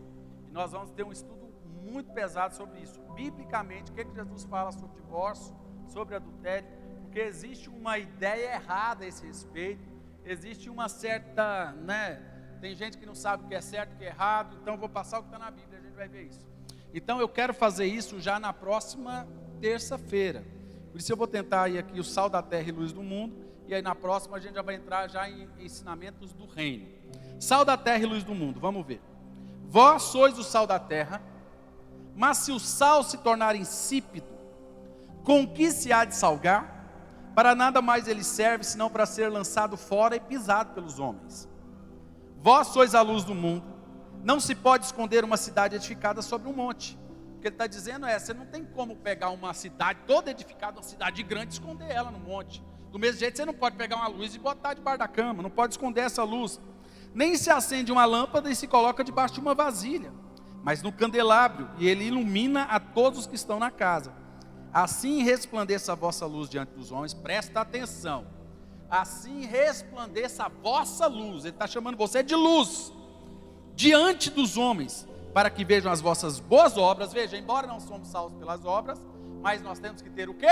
E nós vamos ter um estudo muito pesado sobre isso. Biblicamente, o que Jesus fala sobre divórcio, sobre adultério, porque existe uma ideia errada a esse respeito, existe uma certa, tem gente que não sabe o que é certo e o que é errado, então eu vou passar o que está na Bíblia, a gente vai ver isso. Então eu quero fazer isso já na próxima terça-feira, por isso eu vou tentar ir aqui o sal da terra e luz do mundo, e aí na próxima a gente já vai entrar já em ensinamentos do reino. Sal da terra e luz do mundo, vamos ver. Vós sois o sal da terra, mas se o sal se tornar insípido, com que se há de salgar? Para nada mais ele serve, senão para ser lançado fora e pisado pelos homens. Vós sois a luz do mundo. Não se pode esconder uma cidade edificada sobre um monte. O que ele está dizendo é, você não tem como pegar uma cidade toda edificada, uma cidade grande, e esconder ela no monte. Do mesmo jeito, você não pode pegar uma luz e botar debaixo da cama, não pode esconder essa luz. Nem se acende uma lâmpada e se coloca debaixo de uma vasilha, mas no candelabro, e ele ilumina a todos os que estão na casa. Assim resplandeça a vossa luz diante dos homens. Presta atenção. Assim resplandeça a vossa luz. Ele está chamando você de luz diante dos homens, para que vejam as vossas boas obras. Veja, embora não somos salvos pelas obras, mas nós temos que ter o quê?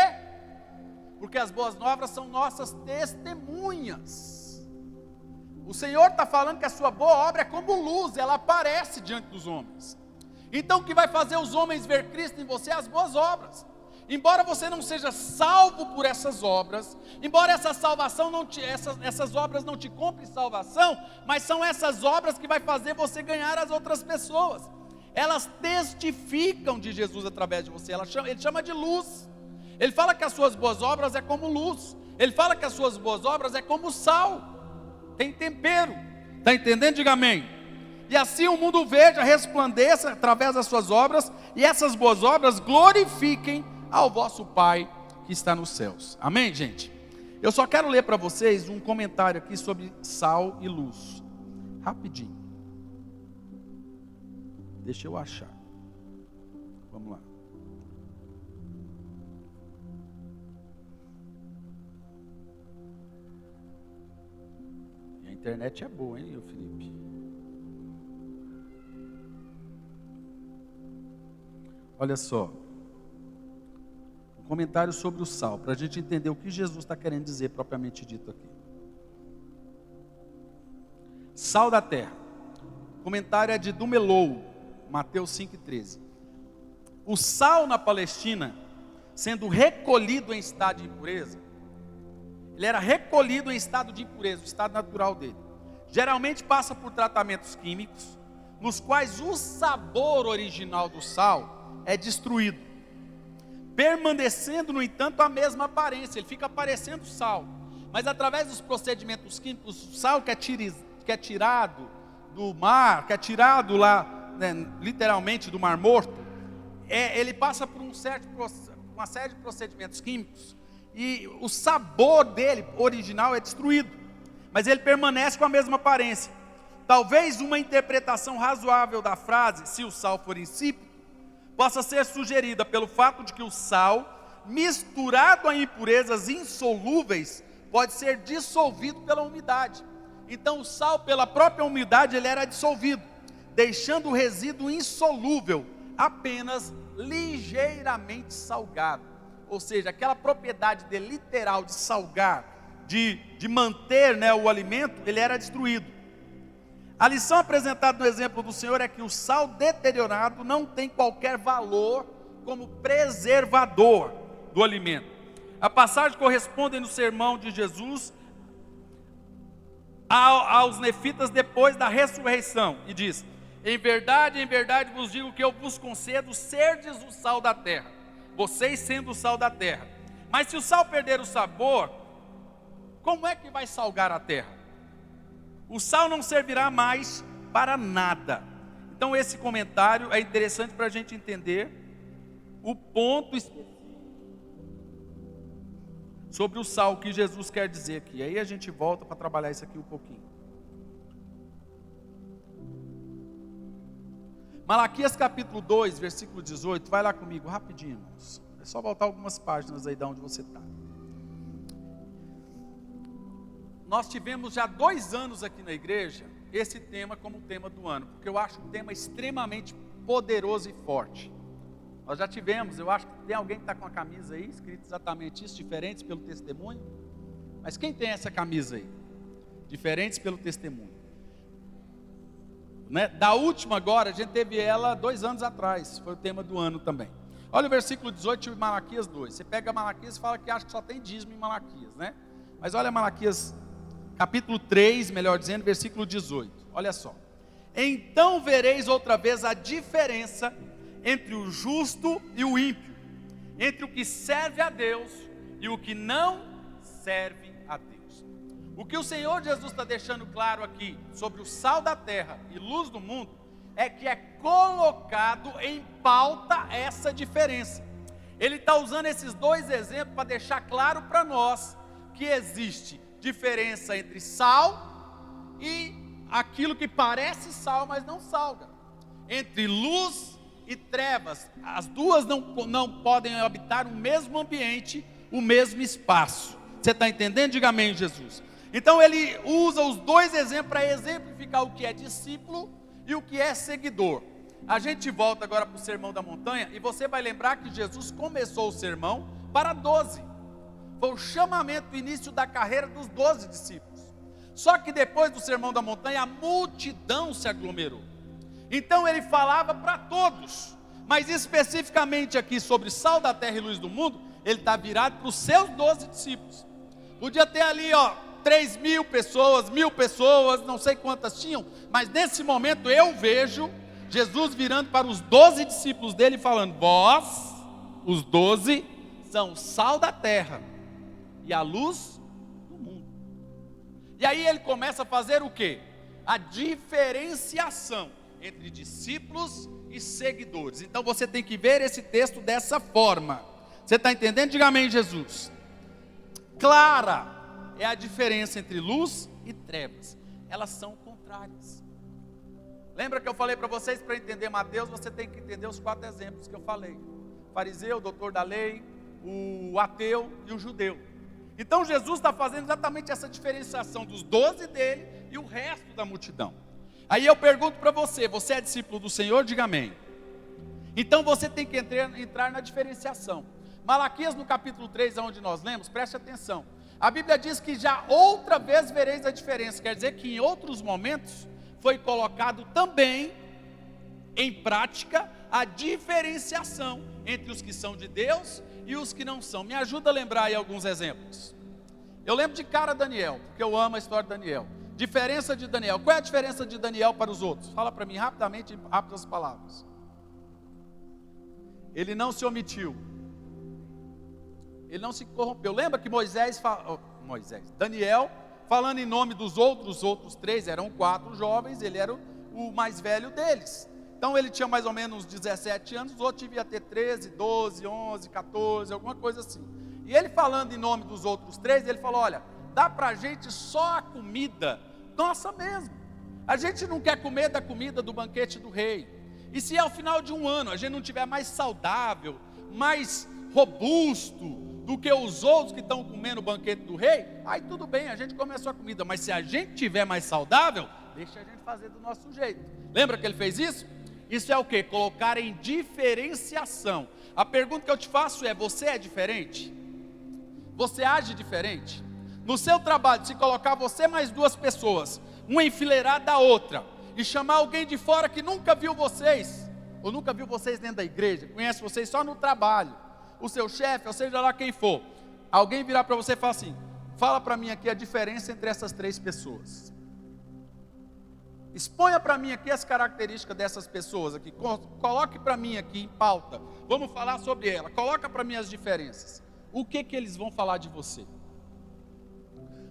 Porque as boas novas são nossas testemunhas. O Senhor está falando que a sua boa obra é como luz, ela aparece diante dos homens. Então o que vai fazer os homens ver Cristo em você é as boas obras. Embora você não seja salvo por essas obras, embora essa salvação essas obras não te comprem salvação, mas são essas obras que vai fazer você ganhar as outras pessoas. Elas testificam de Jesus através de você. Ele chama de luz. Ele fala que as suas boas obras é como luz. Ele fala que as suas boas obras é como sal. Tem tempero. Está entendendo? Diga amém. E assim o mundo veja, resplandeça através das suas obras, e essas boas obras glorifiquem ao vosso Pai que está nos céus. Amém, gente? Eu só quero ler para vocês um comentário aqui sobre sal e luz. Rapidinho. Deixa eu achar. Vamos lá. E a internet é boa, hein, Felipe? Olha só. Comentário sobre o sal, para a gente entender o que Jesus está querendo dizer propriamente dito aqui. Sal da terra. O comentário é de Dumelou, Mateus 5,13. o sal na Palestina, sendo recolhido em estado de impureza, ele era recolhido em estado de impureza, o estado natural dele. Geralmente passa por tratamentos químicos, nos quais o sabor original do sal é destruído, permanecendo, no entanto, a mesma aparência. Ele fica parecendo sal, mas através dos procedimentos químicos, o sal que é tirado do mar, que é tirado lá, né, literalmente do Mar Morto, ele passa por uma série de procedimentos químicos, e o sabor dele, original, é destruído, mas ele permanece com a mesma aparência. Talvez uma interpretação razoável da frase, se o sal for insípido, possa ser sugerida pelo fato de que o sal, misturado a impurezas insolúveis, pode ser dissolvido pela umidade. Então o sal, pela própria umidade, ele era dissolvido, deixando o resíduo insolúvel, apenas ligeiramente salgado. Ou seja, aquela propriedade dele, literal, de salgar, de manter, né, o alimento, ele era destruído. A lição apresentada no exemplo do Senhor é que o sal deteriorado não tem qualquer valor como preservador do alimento. A passagem corresponde no sermão de Jesus aos nefitas depois da ressurreição, e diz: em verdade vos digo que eu vos concedo serdes o sal da terra, vocês sendo o sal da terra. Mas se o sal perder o sabor, como é que vai salgar a terra? O sal não servirá mais para nada. Então esse comentário é interessante para a gente entender o ponto específico sobre o sal que Jesus quer dizer aqui. Aí a gente volta para trabalhar isso aqui um pouquinho. Malaquias capítulo 2, versículo 18, vai lá comigo rapidinho, irmãos. É só voltar algumas páginas aí de onde você está. Nós tivemos já 2 anos aqui na igreja esse tema como tema do ano, porque eu acho um tema extremamente poderoso e forte. Nós já tivemos, eu acho que tem alguém que está com a camisa aí, escrito exatamente isso, diferentes pelo testemunho. Mas quem tem essa camisa aí? Diferentes pelo testemunho. Né? Da última agora, a gente teve ela 2 anos atrás, foi o tema do ano também. Olha o versículo 18 de Malaquias 2. Você pega Malaquias e fala que acha que só tem dízimo em Malaquias, né? Mas olha Malaquias capítulo 3, melhor dizendo, versículo 18. Olha só. Então vereis outra vez a diferença entre o justo e o ímpio, entre o que serve a Deus e o que não serve a Deus. O que o Senhor Jesus está deixando claro aqui sobre o sal da terra e luz do mundo é que é colocado em pauta essa diferença. Ele está usando esses 2 exemplos para deixar claro para nós que existe diferença entre sal e aquilo que parece sal, mas não salga. Entre luz e trevas, as duas não podem habitar o mesmo ambiente, o mesmo espaço. Você está entendendo? Diga amém, Jesus. Então ele usa os 2 exemplos para exemplificar o que é discípulo e o que é seguidor. A gente volta agora para o Sermão da Montanha, e você vai lembrar que Jesus começou o sermão para 12. Foi o chamamento, o início da carreira dos 12 discípulos. Só que depois do Sermão da Montanha, a multidão se aglomerou. Então ele falava para todos, mas especificamente aqui sobre sal da terra e luz do mundo, ele está virado para os seus 12 discípulos. Podia ter ali 3.000 pessoas, 1.000 pessoas, não sei quantas tinham, mas nesse momento eu vejo Jesus virando para os 12 discípulos dele e falando: vós, os 12, são o sal da terra e a luz do mundo. E aí ele começa a fazer o quê? A diferenciação entre discípulos e seguidores. Então você tem que ver esse texto dessa forma. Você está entendendo? Diga amém, Jesus. Clara é a diferença entre luz e trevas. Elas são contrárias. Lembra que eu falei para vocês, para entender Mateus, você tem que entender os 4 exemplos que eu falei: o fariseu, o doutor da lei, o ateu e o judeu. Então Jesus está fazendo exatamente essa diferenciação dos 12 dele e o resto da multidão. Aí eu pergunto para você: você é discípulo do Senhor? Diga amém. Então você tem que entrar na diferenciação. Malaquias no capítulo 3, onde nós lemos, preste atenção. A Bíblia diz que já outra vez vereis a diferença. Quer dizer que em outros momentos foi colocado também em prática a diferenciação entre os que são de Deus e os que não são. Me ajuda a lembrar aí alguns exemplos. Eu lembro de cara Daniel, porque eu amo a história de Daniel. Diferença de Daniel. Qual é a diferença de Daniel para os outros? Fala para mim rapidamente, em rápidas palavras. Ele não se omitiu. Ele não se corrompeu. Lembra que Daniel, falando em nome dos outros 3, eram 4 jovens, ele era o mais velho deles. Então ele tinha mais ou menos 17 anos, os outros deviam ter 13, 12, 11, 14, alguma coisa assim. E ele falando em nome dos outros 3, ele falou: olha, dá para a gente só a comida nossa mesmo. A gente não quer comer da comida do banquete do rei. E se ao final de um ano a gente não tiver mais saudável, mais robusto do que os outros que estão comendo o banquete do rei, aí tudo bem, a gente come a sua comida. Mas se a gente tiver mais saudável, deixa a gente fazer do nosso jeito. Lembra que ele fez isso? Isso é o quê? Colocar em diferenciação. A pergunta que eu te faço é: você é diferente? Você age diferente? No seu trabalho, se colocar você mais 2 pessoas, uma enfileirada a outra, e chamar alguém de fora que nunca viu vocês, ou nunca viu vocês dentro da igreja, conhece vocês só no trabalho, o seu chefe, ou seja lá quem for, alguém virar para você e falar assim: fala para mim aqui a diferença entre essas 3 pessoas. Exponha para mim aqui as características dessas pessoas aqui, coloque para mim aqui em pauta, vamos falar sobre ela, coloca para mim as diferenças. O que eles vão falar de você?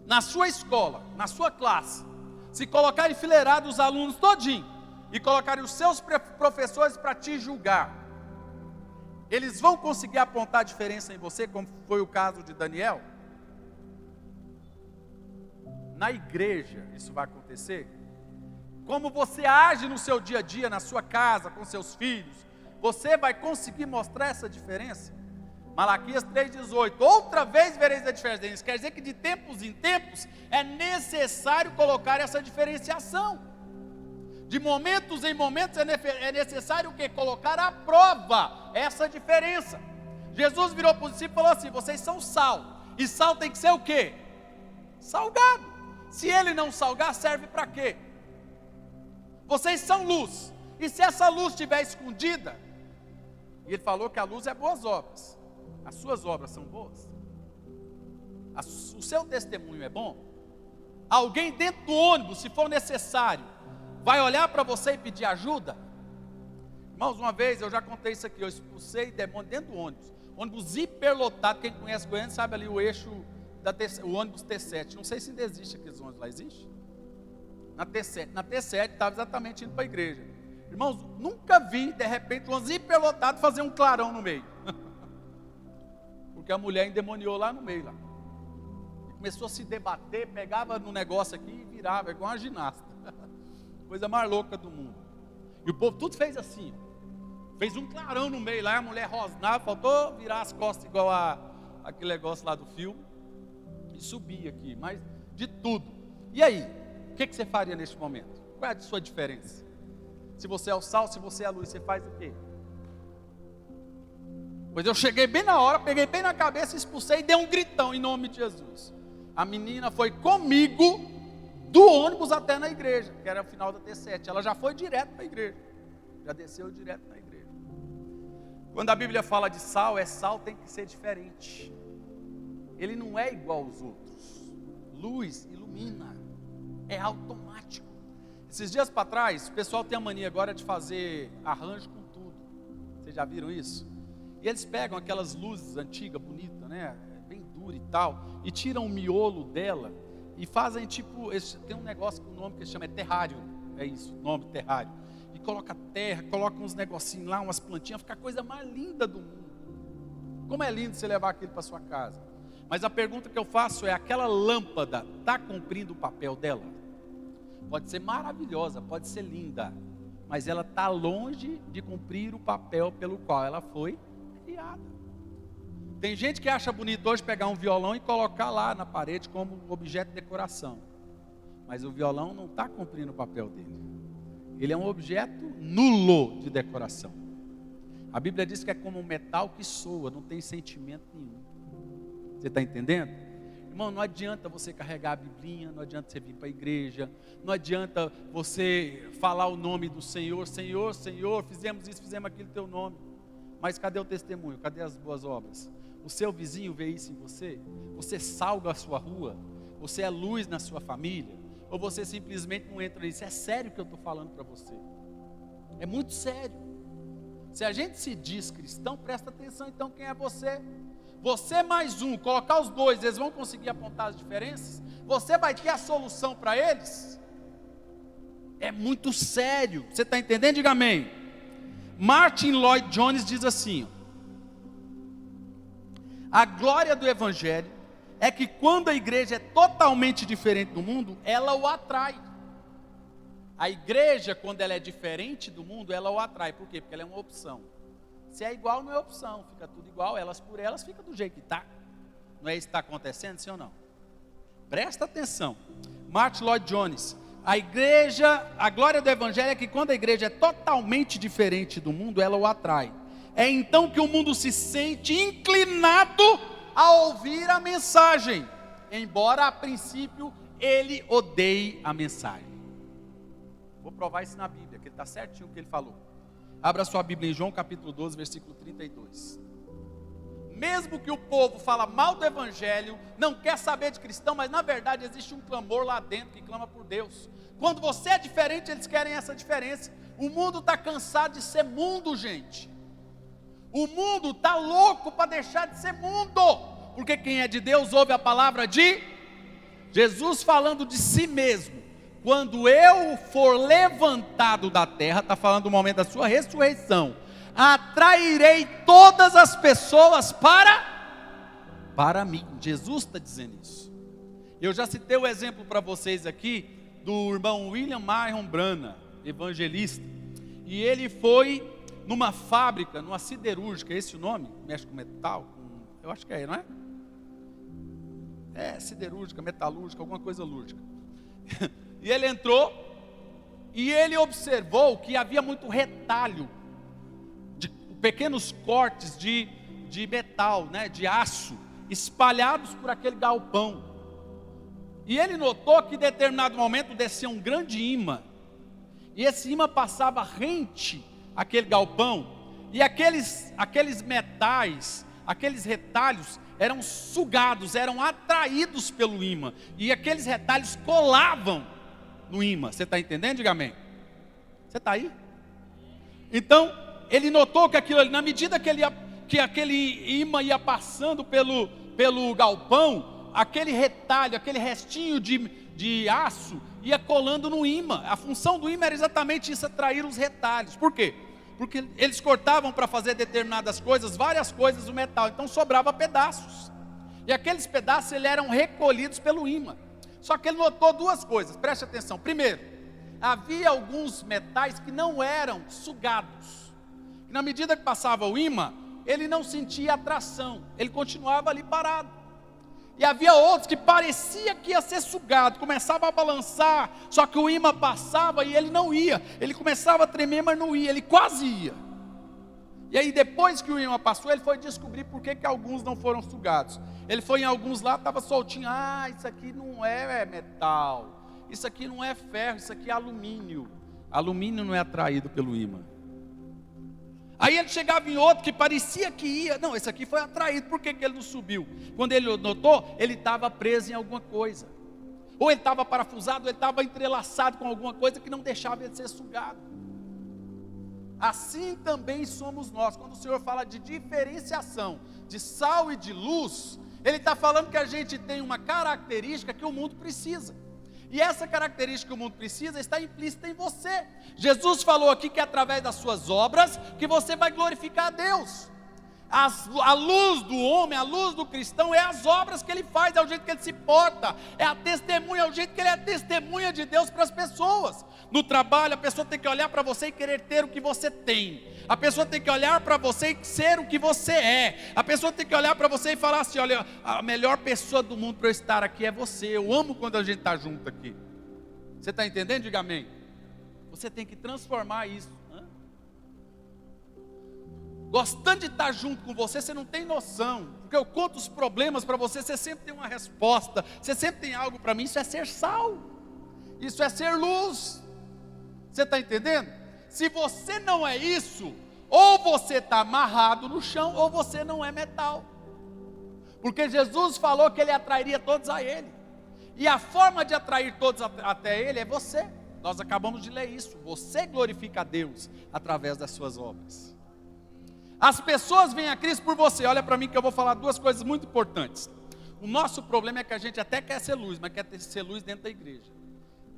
Na sua escola, na sua classe, se colocar enfileirado os alunos todinho, e colocarem os seus professores para te julgar, eles vão conseguir apontar a diferença em você, como foi o caso de Daniel? Na igreja isso vai acontecer? Como você age no seu dia a dia, na sua casa, com seus filhos, você vai conseguir mostrar essa diferença? Malaquias 3,18, outra vez vereis a diferença. Isso quer dizer que de tempos em tempos é necessário colocar essa diferenciação. De momentos em momentos é necessário o quê? Colocar à prova essa diferença. Jesus virou para os discípulos e falou assim: vocês são sal, e sal tem que ser o quê? Salgado. Se ele não salgar, serve para quê? Vocês são luz, e se essa luz estiver escondida, e ele falou que a luz é boas obras, as suas obras são boas? O seu testemunho é bom? Alguém dentro do ônibus, se for necessário, vai olhar para você e pedir ajuda? Irmãos, uma vez, eu já contei isso aqui, eu expulsei demônio dentro do ônibus hiperlotado. Quem conhece Goiânia sabe ali o eixo, o ônibus T7, não sei se ainda existe aqueles ônibus lá, existe? Na T7, estava exatamente indo para a igreja. Irmãos, nunca vi, de repente, um ônibus hiperlotado fazer um clarão no meio. Porque a mulher endemoniou lá no meio, lá. E começou a se debater, pegava no negócio aqui e virava, igual uma ginasta. Coisa mais louca do mundo. E o povo tudo fez assim, fez um clarão no meio lá, a mulher rosnava, faltou virar as costas igual aquele negócio lá do filme, e subir aqui, mas de tudo. E aí, o que você faria neste momento? Qual é a sua diferença? Se você é o sal, se você é a luz, você faz o quê? Pois eu cheguei bem na hora, peguei bem na cabeça, expulsei e dei um gritão em nome de Jesus. A menina foi comigo do ônibus até na igreja, que era o final da T7. Ela já foi direto para a igreja, já desceu direto na igreja. Quando a Bíblia fala de sal, sal tem que ser diferente. Ele não é igual aos outros. Luz ilumina, é automático. Esses dias para trás, o pessoal tem a mania agora de fazer arranjo com tudo. Vocês já viram isso? E eles pegam aquelas luzes antigas, bonitas, né? Bem dura e tal, e tiram o miolo dela e fazem tipo, tem um negócio com o nome que se chama terrário, é isso, o nome terrário. E coloca terra, coloca uns negocinhos lá, umas plantinhas, fica a coisa mais linda do mundo. Como é lindo você levar aquilo para sua casa. Mas a pergunta que eu faço é: aquela lâmpada está cumprindo o papel dela? Pode ser maravilhosa, pode ser linda, mas ela está longe de cumprir o papel pelo qual ela foi criada. Tem gente que acha bonito hoje pegar um violão e colocar lá na parede como objeto de decoração, mas o violão não está cumprindo o papel dele. Ele é um objeto nulo de decoração. A Bíblia diz que é como um metal que soa, não tem sentimento nenhum. Você está entendendo? Irmão, não adianta você carregar a Biblinha, não adianta você vir para a igreja, não adianta você falar o nome do Senhor, Senhor, Senhor, fizemos isso, fizemos aquilo em teu nome. Mas cadê o testemunho? Cadê as boas obras? O seu vizinho vê isso em você? Você salga a sua rua? Você é luz na sua família? Ou você simplesmente não entra nisso? É sério que eu estou falando para você. É muito sério. Se a gente se diz cristão, presta atenção então quem é você. Você mais um, colocar os dois, eles vão conseguir apontar as diferenças? Você vai ter a solução para eles? É muito sério. Você está entendendo? Diga amém. Martin Lloyd Jones diz assim: a glória do evangelho é que quando a igreja é totalmente diferente do mundo, ela o atrai. A igreja, quando ela é diferente do mundo, ela o atrai. Por quê? Porque ela é uma opção. Se é igual, não é opção, fica tudo igual, elas por elas, fica do jeito que está. Não é isso que está acontecendo, sim ou não? Presta atenção. Martin Lloyd Jones: a glória do evangelho é que quando a igreja é totalmente diferente do mundo, ela o atrai. É então que o mundo se sente inclinado a ouvir a mensagem, embora a princípio ele odeie a mensagem. Vou provar isso na Bíblia, que ele está certinho o que ele falou. Abra sua Bíblia em João capítulo 12, versículo 32. Mesmo que o povo fala mal do evangelho, não quer saber de cristão, mas na verdade existe um clamor lá dentro que clama por Deus. Quando você é diferente, eles querem essa diferença. O mundo está cansado de ser mundo, gente. O mundo está louco para deixar de ser mundo, porque quem é de Deus ouve a palavra de Jesus falando de si mesmo. Quando eu for levantado da terra, está falando do momento da sua ressurreição, atrairei todas as pessoas para mim. Jesus está dizendo isso. Eu já citei o exemplo para vocês aqui do irmão William Marion Branham, evangelista, e ele foi numa fábrica, numa siderúrgica, esse o nome? Mexe com metal? Eu acho que é, não é? É, siderúrgica, metalúrgica, alguma coisa lúrgica. E ele entrou, e ele observou que havia muito retalho, de pequenos cortes de metal, né, de aço, espalhados por aquele galpão. E ele notou que em determinado momento descia um grande imã, e esse imã passava rente àquele galpão, e aqueles metais, aqueles retalhos eram sugados, eram atraídos pelo imã, e aqueles retalhos colavam no imã. Você está entendendo? Diga amém. Você está aí? Então, ele notou que aquilo ali, na medida que aquele imã ia passando pelo galpão, aquele retalho, aquele restinho de aço ia colando no imã. A função do imã era exatamente isso, atrair os retalhos. Por quê? Porque eles cortavam para fazer determinadas coisas, várias coisas do metal, então sobrava pedaços. E aqueles pedaços eram recolhidos pelo imã. Só que ele notou duas coisas, preste atenção. Primeiro, havia alguns metais que não eram sugados. E na medida que passava o imã, ele não sentia atração, ele continuava ali parado. E havia outros que parecia que ia ser sugado, começava a balançar, só que o imã passava e ele não ia. Ele começava a tremer, mas não ia, ele quase ia. E aí depois que o imã passou, ele foi descobrir por que alguns não foram sugados. Ele foi em alguns lá, estava soltinho. Ah, isso aqui não é metal, isso aqui não é ferro, isso aqui é alumínio. Alumínio não é atraído pelo imã. Aí ele chegava em outro que parecia que ia. Não, esse aqui foi atraído, por que ele não subiu? Quando ele notou, ele estava preso em alguma coisa. Ou ele estava parafusado, ou ele estava entrelaçado com alguma coisa que não deixava ele ser sugado. Assim também somos nós. Quando o Senhor fala de diferenciação de sal e de luz, Ele está falando que a gente tem uma característica que o mundo precisa. E essa característica que o mundo precisa está implícita em você. Jesus falou aqui que é através das suas obras que você vai glorificar a Deus. A luz do homem, a luz do cristão é as obras que ele faz, é o jeito que ele se porta, é a testemunha, é o jeito que ele é testemunha de Deus para as pessoas. No trabalho, a pessoa tem que olhar para você e querer ter o que você tem. A pessoa tem que olhar para você e ser o que você é. A pessoa tem que olhar para você e falar assim: olha, a melhor pessoa do mundo para eu estar aqui é você. Eu amo quando a gente está junto aqui. Você está entendendo? Diga amém. Você tem que transformar isso. gostando de estar junto com você, você não tem noção, porque eu conto os problemas para você, você sempre tem uma resposta, você sempre tem algo para mim. Isso é ser sal, isso é ser luz. Você está entendendo? Se você não é isso, ou você está amarrado no chão, ou você não é metal. Porque Jesus falou que Ele atrairia todos a Ele, e a forma de atrair todos até Ele é você. Nós acabamos de ler isso. Você glorifica a Deus através das suas obras. As pessoas vêm a Cristo por você. Olha para mim que eu vou falar duas coisas muito importantes. O nosso problema é que a gente até quer ser luz, mas quer ser luz dentro da igreja.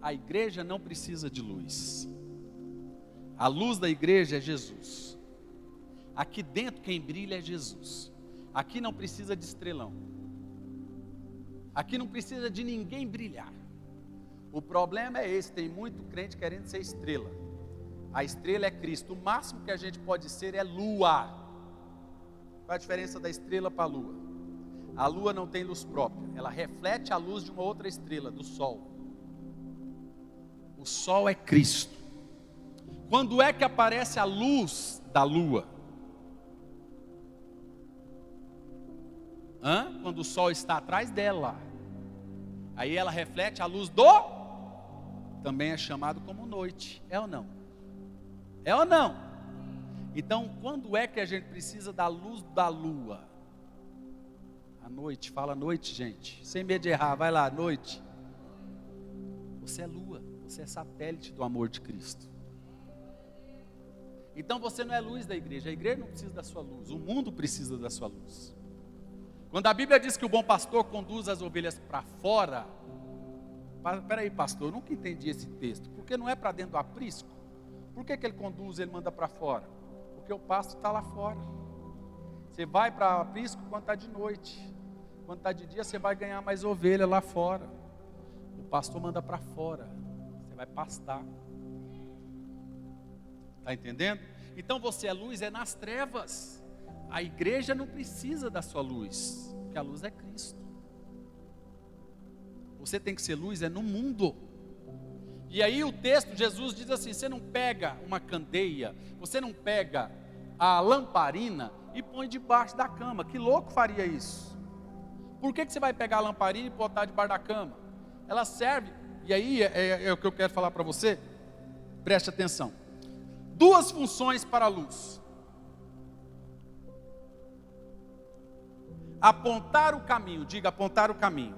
A igreja não precisa de luz. A luz da igreja é Jesus. Aqui dentro quem brilha é Jesus. Aqui não precisa de estrelão. Aqui não precisa de ninguém brilhar. O problema é esse, tem muito crente querendo ser estrela. A estrela é Cristo. O máximo que a gente pode ser é lua. Qual a diferença da estrela para a lua? A lua não tem luz própria, ela reflete a luz de uma outra estrela, do sol. O sol é Cristo. Quando é que aparece a luz da lua? Quando o sol está atrás dela. Aí ela reflete a luz do... Também é chamado como noite. É ou não? É ou não? Então, quando é que a gente precisa da luz da lua? À noite. Fala noite, gente. Sem medo de errar. Vai lá, noite. Você é lua. Você é satélite do amor de Cristo. Então você não é luz da igreja. A igreja não precisa da sua luz. O mundo precisa da sua luz. Quando a Bíblia diz que o bom pastor conduz as ovelhas para fora. Espera aí, pastor, eu nunca entendi esse texto. Porque não é para dentro do aprisco? Por que ele conduz, ele manda para fora? Porque o pasto está lá fora. Você vai para o aprisco quando está de noite. Quando está de dia, você vai ganhar mais ovelha lá fora. O pastor manda para fora. Você vai pastar. Está entendendo? Então você é luz, é nas trevas. A igreja não precisa da sua luz, porque a luz é Cristo. Você tem que ser luz, é no mundo. E aí o texto, Jesus diz assim, você não pega uma candeia, você não pega a lamparina e põe debaixo da cama. Que louco faria isso? Por que você vai pegar a lamparina e botar debaixo da cama? Ela serve, e aí é o que eu quero falar para você, preste atenção. Duas funções para a luz. Apontar o caminho, diga apontar o caminho.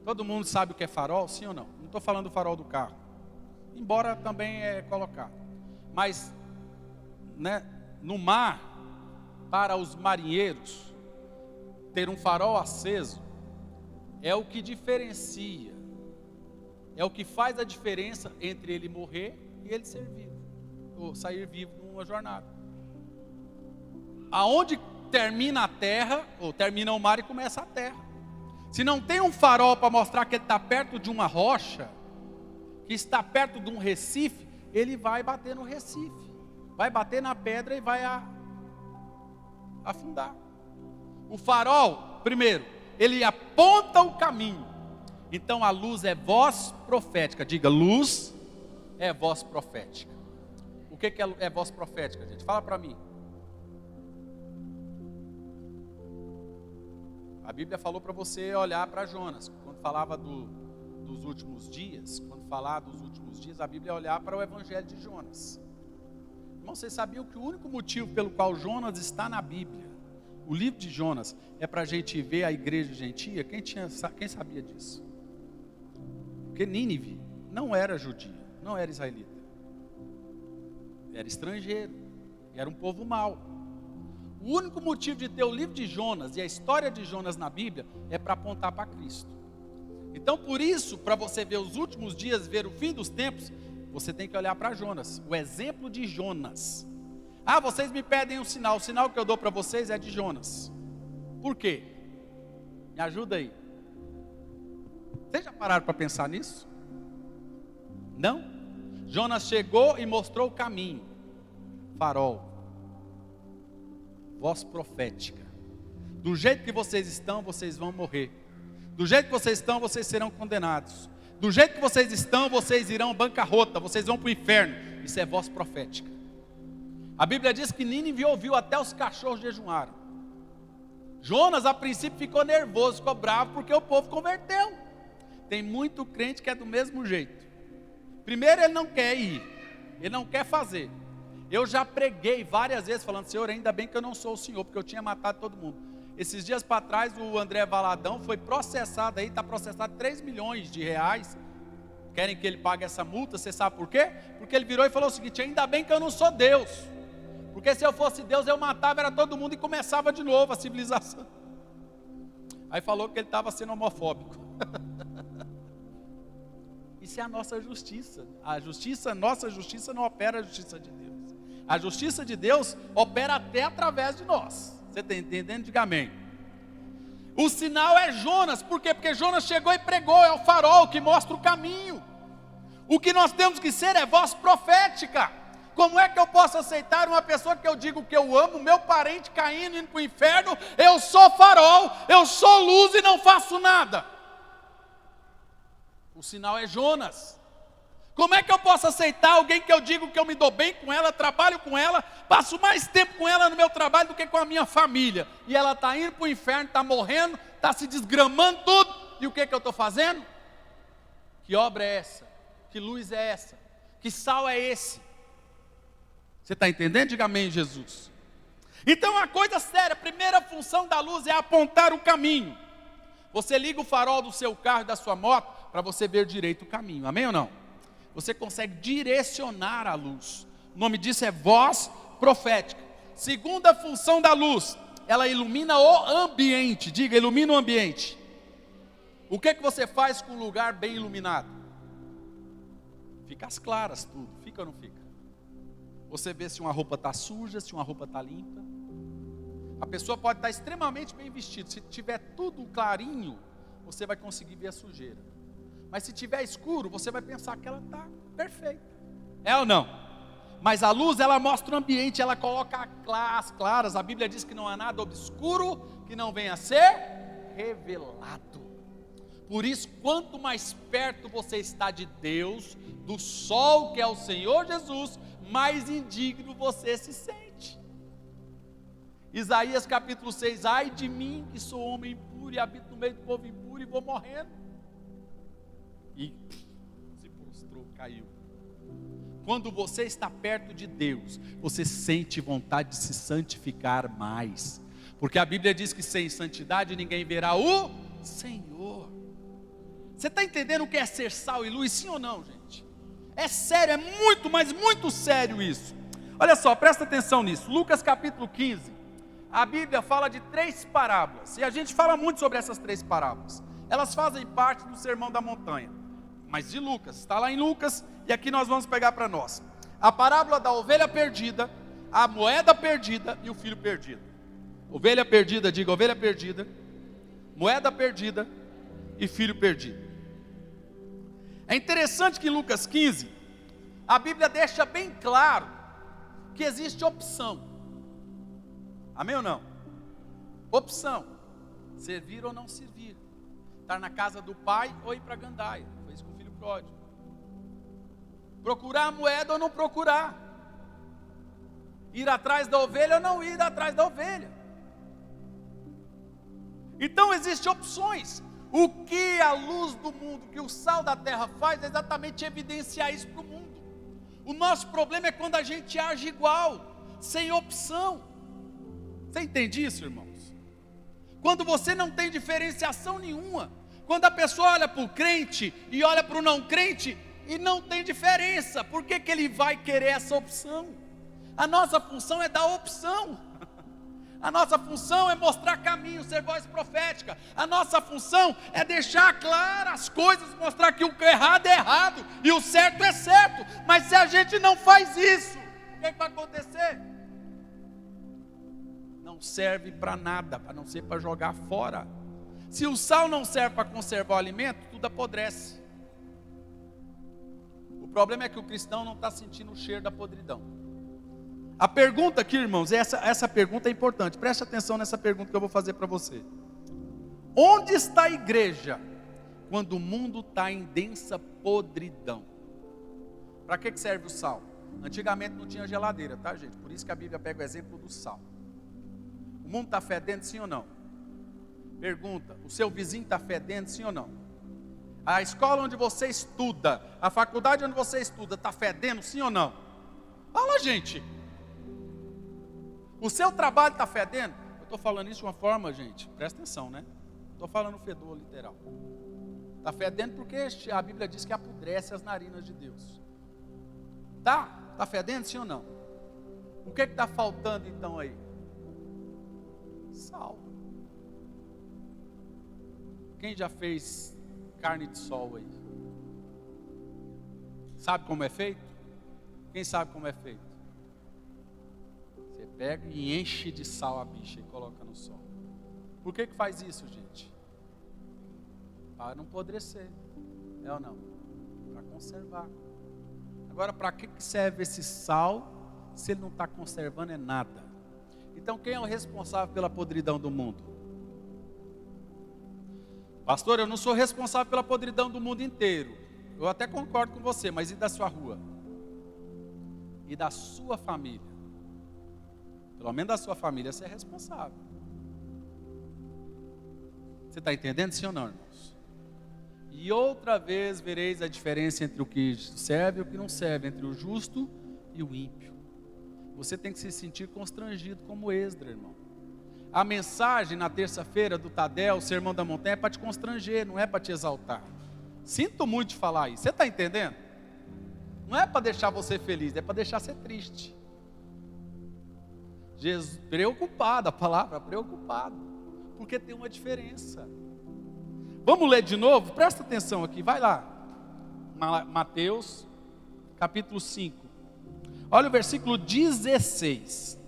Todo mundo sabe o que é farol, sim ou não? Não estou falando do farol do carro, embora também é colocado. Mas, né, no mar, para os marinheiros, ter um farol aceso é o que diferencia, é o que faz a diferença entre ele morrer e ele ser vivo, ou sair vivo numa jornada. Aonde termina a terra, ou termina o mar e começa a terra. Se não tem um farol para mostrar que ele está perto de uma rocha, que está perto de um recife, ele vai bater no recife, vai bater na pedra e vai afundar. O farol, primeiro, ele aponta o caminho. Então a luz é voz profética. Diga, luz é voz profética. O que é voz profética, gente? Fala para mim. A Bíblia falou para você olhar para Jonas. Quando falava dos últimos dias, a Bíblia ia olhar para o Evangelho de Jonas. Irmão, vocês sabiam que o único motivo pelo qual Jonas está na Bíblia, o livro de Jonas, é para a gente ver a igreja gentia? Quem sabia disso? Porque Nínive não era judia, não era israelita. Era estrangeiro, era um povo mau. O único motivo de ter o livro de Jonas e a história de Jonas na Bíblia é para apontar para Cristo. Então, por isso, para você ver os últimos dias, ver o fim dos tempos, você tem que olhar para Jonas, o exemplo de Jonas. Ah, vocês me pedem um sinal, o sinal que eu dou para vocês é de Jonas. Por quê? Me ajuda aí. Vocês já pararam para pensar nisso? Não? Jonas chegou e mostrou o caminho, farol. Voz profética. Do jeito que vocês estão, vocês vão morrer. Do jeito que vocês estão, vocês serão condenados. Do jeito que vocês estão, vocês irão à bancarrota, vocês vão para o inferno. Isso é voz profética. A Bíblia diz que Nínive ouviu, até os cachorros jejuaram. Jonas a princípio ficou nervoso, ficou bravo, porque o povo converteu. Tem muito crente que é do mesmo jeito. Primeiro ele não quer ir, ele não quer fazer. Eu já preguei várias vezes falando: Senhor, ainda bem que eu não sou o Senhor, porque eu tinha matado todo mundo. Esses dias para trás o André Valadão foi processado aí, está processado 3 milhões de reais. Querem que ele pague essa multa, você sabe por quê? Porque ele virou e falou o seguinte: ainda bem que eu não sou Deus, porque se eu fosse Deus eu matava era todo mundo e começava de novo a civilização. Aí falou que ele estava sendo homofóbico. Isso é a nossa justiça. Nossa justiça não opera a justiça de Deus. A justiça de Deus opera até através de nós. Você está entendendo? Diga amém. O sinal é Jonas. Por quê? Porque Jonas chegou e pregou. É o farol que mostra o caminho. O que nós temos que ser é voz profética. Como é que eu posso aceitar uma pessoa que eu digo que eu amo, meu parente caindo, indo para o inferno? Eu sou farol, eu sou luz e não faço nada. O sinal é Jonas. Como é que eu posso aceitar alguém que eu digo que eu me dou bem com ela, trabalho com ela, passo mais tempo com ela no meu trabalho do que com a minha família, e ela está indo para o inferno, está morrendo, está se desgramando tudo, e o que eu estou fazendo? Que obra é essa? Que luz é essa? Que sal é esse? Você está entendendo? Diga amém, Jesus. Então a coisa séria, a primeira função da luz é apontar o caminho. Você liga o farol do seu carro e da sua moto para você ver direito o caminho, amém ou não? Você consegue direcionar a luz. O nome disso é voz profética. Segunda função da luz, ela ilumina o ambiente. Diga, ilumina o ambiente. O que você faz com um lugar bem iluminado? Fica às claras tudo, fica ou não fica? Você vê se uma roupa está suja, se uma roupa está limpa. A pessoa pode estar extremamente bem vestida. Se tiver tudo clarinho, você vai conseguir ver a sujeira. Mas se tiver escuro, você vai pensar que ela está perfeita. É ou não? Mas a luz, ela mostra o ambiente, ela coloca as claras. A Bíblia diz que não há nada obscuro que não venha a ser revelado. Por isso, quanto mais perto você está de Deus, do sol que é o Senhor Jesus, mais indigno você se sente. Isaías capítulo 6, ai de mim que sou homem impuro e habito no meio do povo impuro e vou morrendo. E se prostrou, caiu. Quando você está perto de Deus, você sente vontade de se santificar mais, porque a Bíblia diz que sem santidade ninguém verá o Senhor. Você está entendendo o que é ser sal e luz, sim ou não, gente? É sério, é muito, mas muito sério isso. Olha só, presta atenção nisso. Lucas capítulo 15, a Bíblia fala de 3 parábolas, e a gente fala muito sobre essas 3 parábolas. Elas fazem parte do Sermão da Montanha, mas de Lucas, está lá em Lucas, e aqui nós vamos pegar para nós. A parábola da ovelha perdida, a moeda perdida e o filho perdido. Ovelha perdida, diga ovelha perdida, moeda perdida e filho perdido. É interessante que em Lucas 15, a Bíblia deixa bem claro que existe opção. Amém ou não? Opção, servir ou não servir, estar na casa do pai ou ir para a gandaia. Foi isso com o filho pródigo. Procurar a moeda ou não procurar, ir atrás da ovelha ou não ir atrás da ovelha. Então existem opções. O que a luz do mundo, que o sal da terra faz é exatamente evidenciar isso para o mundo. O nosso problema é quando a gente age igual, sem opção. Você entende isso, irmãos? Quando você não tem diferenciação nenhuma, quando a pessoa olha para o crente e olha para o não crente e não tem diferença, por que ele vai querer essa opção? A nossa função é dar opção. A nossa função é mostrar caminho, ser voz profética. A nossa função é deixar claras as coisas, mostrar que o errado é errado e o certo é certo. Mas se a gente não faz isso, o que vai acontecer? Não serve para nada, a não ser para jogar fora. Se o sal não serve para conservar o alimento, tudo apodrece. O problema é que o cristão não está sentindo o cheiro da podridão. A pergunta aqui, irmãos, essa pergunta é importante. Preste atenção nessa pergunta que eu vou fazer para você. Onde está a igreja quando o mundo está em densa podridão? Para que serve o sal? Antigamente não tinha geladeira, tá, gente? Por isso que a Bíblia pega o exemplo do sal. O mundo está fedendo, sim ou não? Pergunta, o seu vizinho está fedendo, sim ou não? A escola onde você estuda, a faculdade onde você estuda, está fedendo, sim ou não? Fala, gente. O seu trabalho está fedendo? Eu estou falando isso de uma forma, gente, presta atenção, né? Estou falando fedor literal. Está fedendo porque a Bíblia diz que apodrece as narinas de Deus. Tá? Está fedendo, sim ou não? O que está faltando então aí? Sal. Quem já fez carne de sol aí? Sabe como é feito? Quem sabe como é feito? Você pega e enche de sal a bicha e coloca no sol. Por que faz isso, gente? Para não apodrecer. É ou não? Para conservar. Agora, para que serve esse sal se ele não está conservando é nada? Então, quem é o responsável pela podridão do mundo? Pastor, eu não sou responsável pela podridão do mundo inteiro. Eu até concordo com você, mas e da sua rua? E da sua família? Pelo menos da sua família você é responsável. Você está entendendo, sim ou não, irmãos? E outra vez vereis a diferença entre o que serve e o que não serve, entre o justo e o ímpio. Você tem que se sentir constrangido como Esdras, irmão. A mensagem na terça-feira do Tadel, o Sermão da Montanha, é para te constranger, não é para te exaltar. Sinto muito de falar isso, você está entendendo? Não é para deixar você feliz, é para deixar você triste. Jesus, preocupado, a palavra preocupado, porque tem uma diferença. Vamos ler de novo? Presta atenção aqui, vai lá. Mateus, capítulo 5. Olha o versículo 16.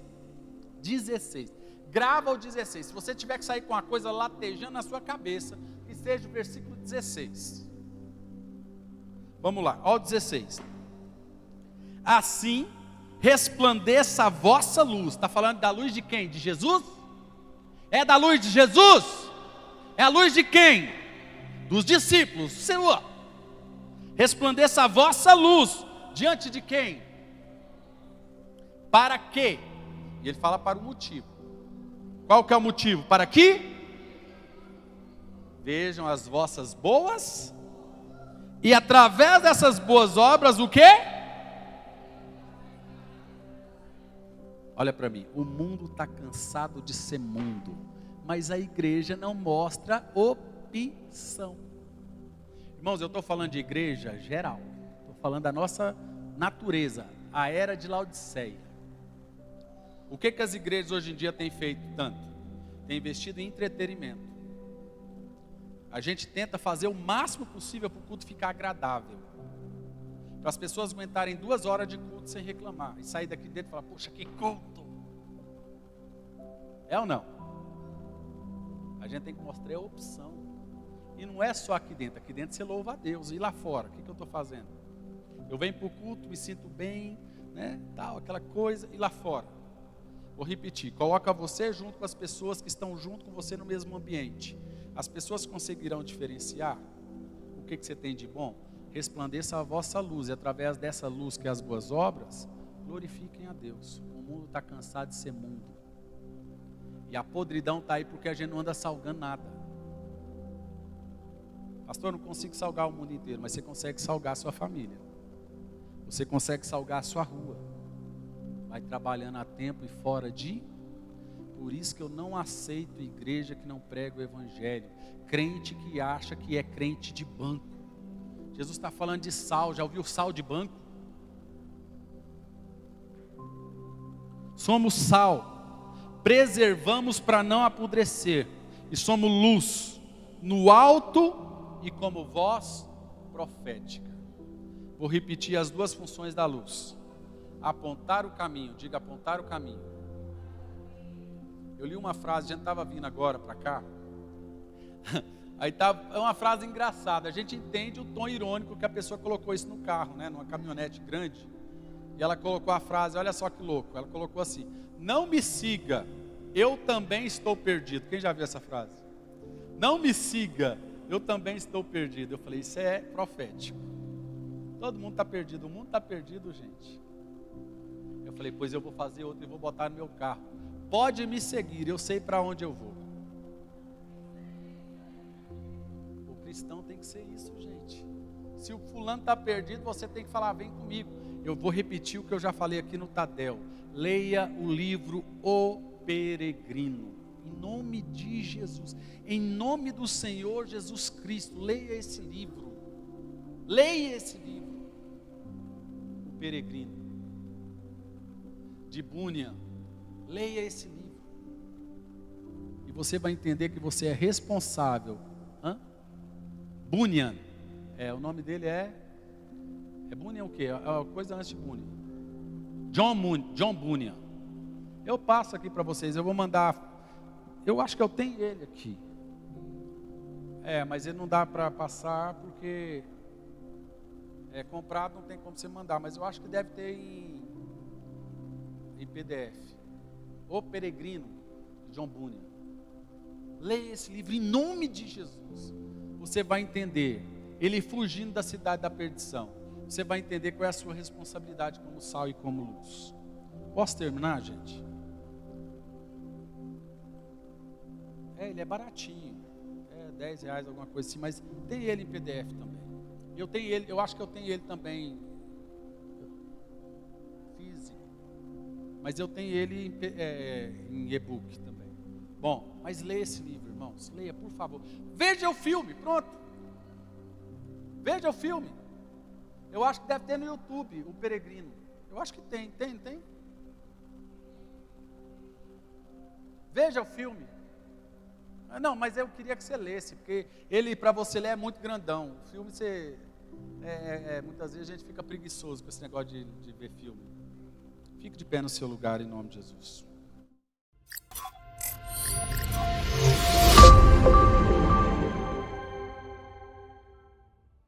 16. Grava o 16. Se você tiver que sair com uma coisa latejando na sua cabeça, que seja o versículo 16. Vamos lá, olha o 16. Assim resplandeça a vossa luz. Está falando da luz de quem? De Jesus? É da luz de Jesus? É a luz de quem? Dos discípulos. Senhor, resplandeça a vossa luz diante de quem? Para quê? E ele fala para o motivo. Qual que é o motivo? Para que vejam as vossas boas e através dessas boas obras o quê? Olha para mim, o mundo está cansado de ser mundo, mas a igreja não mostra opção. Irmãos, eu estou falando de igreja geral, estou falando da nossa natureza, a era de Laodiceia. O que as igrejas hoje em dia têm feito tanto? Tem investido em entretenimento. A gente tenta fazer o máximo possível para o culto ficar agradável, para as pessoas aguentarem 2 horas de culto sem reclamar, e sair daqui dentro e falar, poxa, que culto! É ou não? A gente tem que mostrar a opção. E não é só aqui dentro você louva a Deus. E lá fora, o que eu estou fazendo? Eu venho para o culto, me sinto bem, né, tal, aquela coisa, e lá fora? Vou repetir, coloca você junto com as pessoas que estão junto com você no mesmo ambiente. As pessoas conseguirão diferenciar o que você tem de bom? Resplandeça a vossa luz, e através dessa luz que é as boas obras, glorifiquem a Deus. O mundo está cansado de ser mundo. E a podridão está aí porque a gente não anda salgando nada. Pastor, eu não consigo salgar o mundo inteiro, mas você consegue salgar a sua família. Você consegue salgar a sua rua. Vai trabalhando a tempo e fora de. Por isso que eu não aceito igreja que não prega o evangelho. Crente que acha que é crente de banco. Jesus está falando de sal, já ouviu sal de banco? Somos sal, preservamos para não apodrecer, e somos luz, no alto e como voz profética. Vou repetir as 2 funções da luz. Apontar o caminho, diga apontar o caminho. Eu li uma frase, a gente estava vindo agora para cá, aí é uma frase engraçada, a gente entende o tom irônico que a pessoa colocou isso no carro, né, numa caminhonete grande, e ela colocou a frase, olha só que louco, ela colocou assim, não me siga, eu também estou perdido. Quem já viu essa frase? Não me siga, eu também estou perdido. Eu falei, isso é profético. Todo mundo está perdido, o mundo está perdido, gente. falei, pois eu vou fazer outro e vou botar no meu carro. Pode me seguir, eu sei para onde eu vou. O cristão tem que ser isso, gente. Se o fulano está perdido, você tem que falar, vem comigo. Eu vou repetir o que eu já falei aqui no Tadel. Leia o livro O Peregrino. Em nome de Jesus. Em nome do Senhor Jesus Cristo. Leia esse livro. Leia esse livro. O Peregrino. De Bunyan. Leia esse livro. E você vai entender que você é responsável. Bunyan. O nome dele é Bunyan o quê? É a coisa antes de Bunyan. John Bunyan. Eu passo aqui para vocês, eu vou mandar. Eu acho que eu tenho ele aqui. Mas ele não dá para passar porque é comprado, não tem como você mandar. Mas eu acho que deve ter em PDF. O Peregrino, de John Bunyan. Leia esse livro em nome de Jesus. Você vai entender. Ele fugindo da cidade da perdição. Você vai entender qual é a sua responsabilidade como sal e como luz. Posso terminar, gente? Ele é baratinho. R$10, alguma coisa assim. Mas tem ele em PDF também. Eu tenho ele, eu acho que eu tenho ele também físico. Mas eu tenho ele em e-book também. Bom, mas leia esse livro, irmãos. Leia, por favor. Veja o filme, pronto. Veja o filme. Eu acho que deve ter no YouTube, O Peregrino. Eu acho que tem. Veja o filme. Não, mas eu queria que você lesse, porque ele para você ler é muito grandão. O filme muitas vezes a gente fica preguiçoso com esse negócio de ver filme. Fique de pé no seu lugar em nome de Jesus.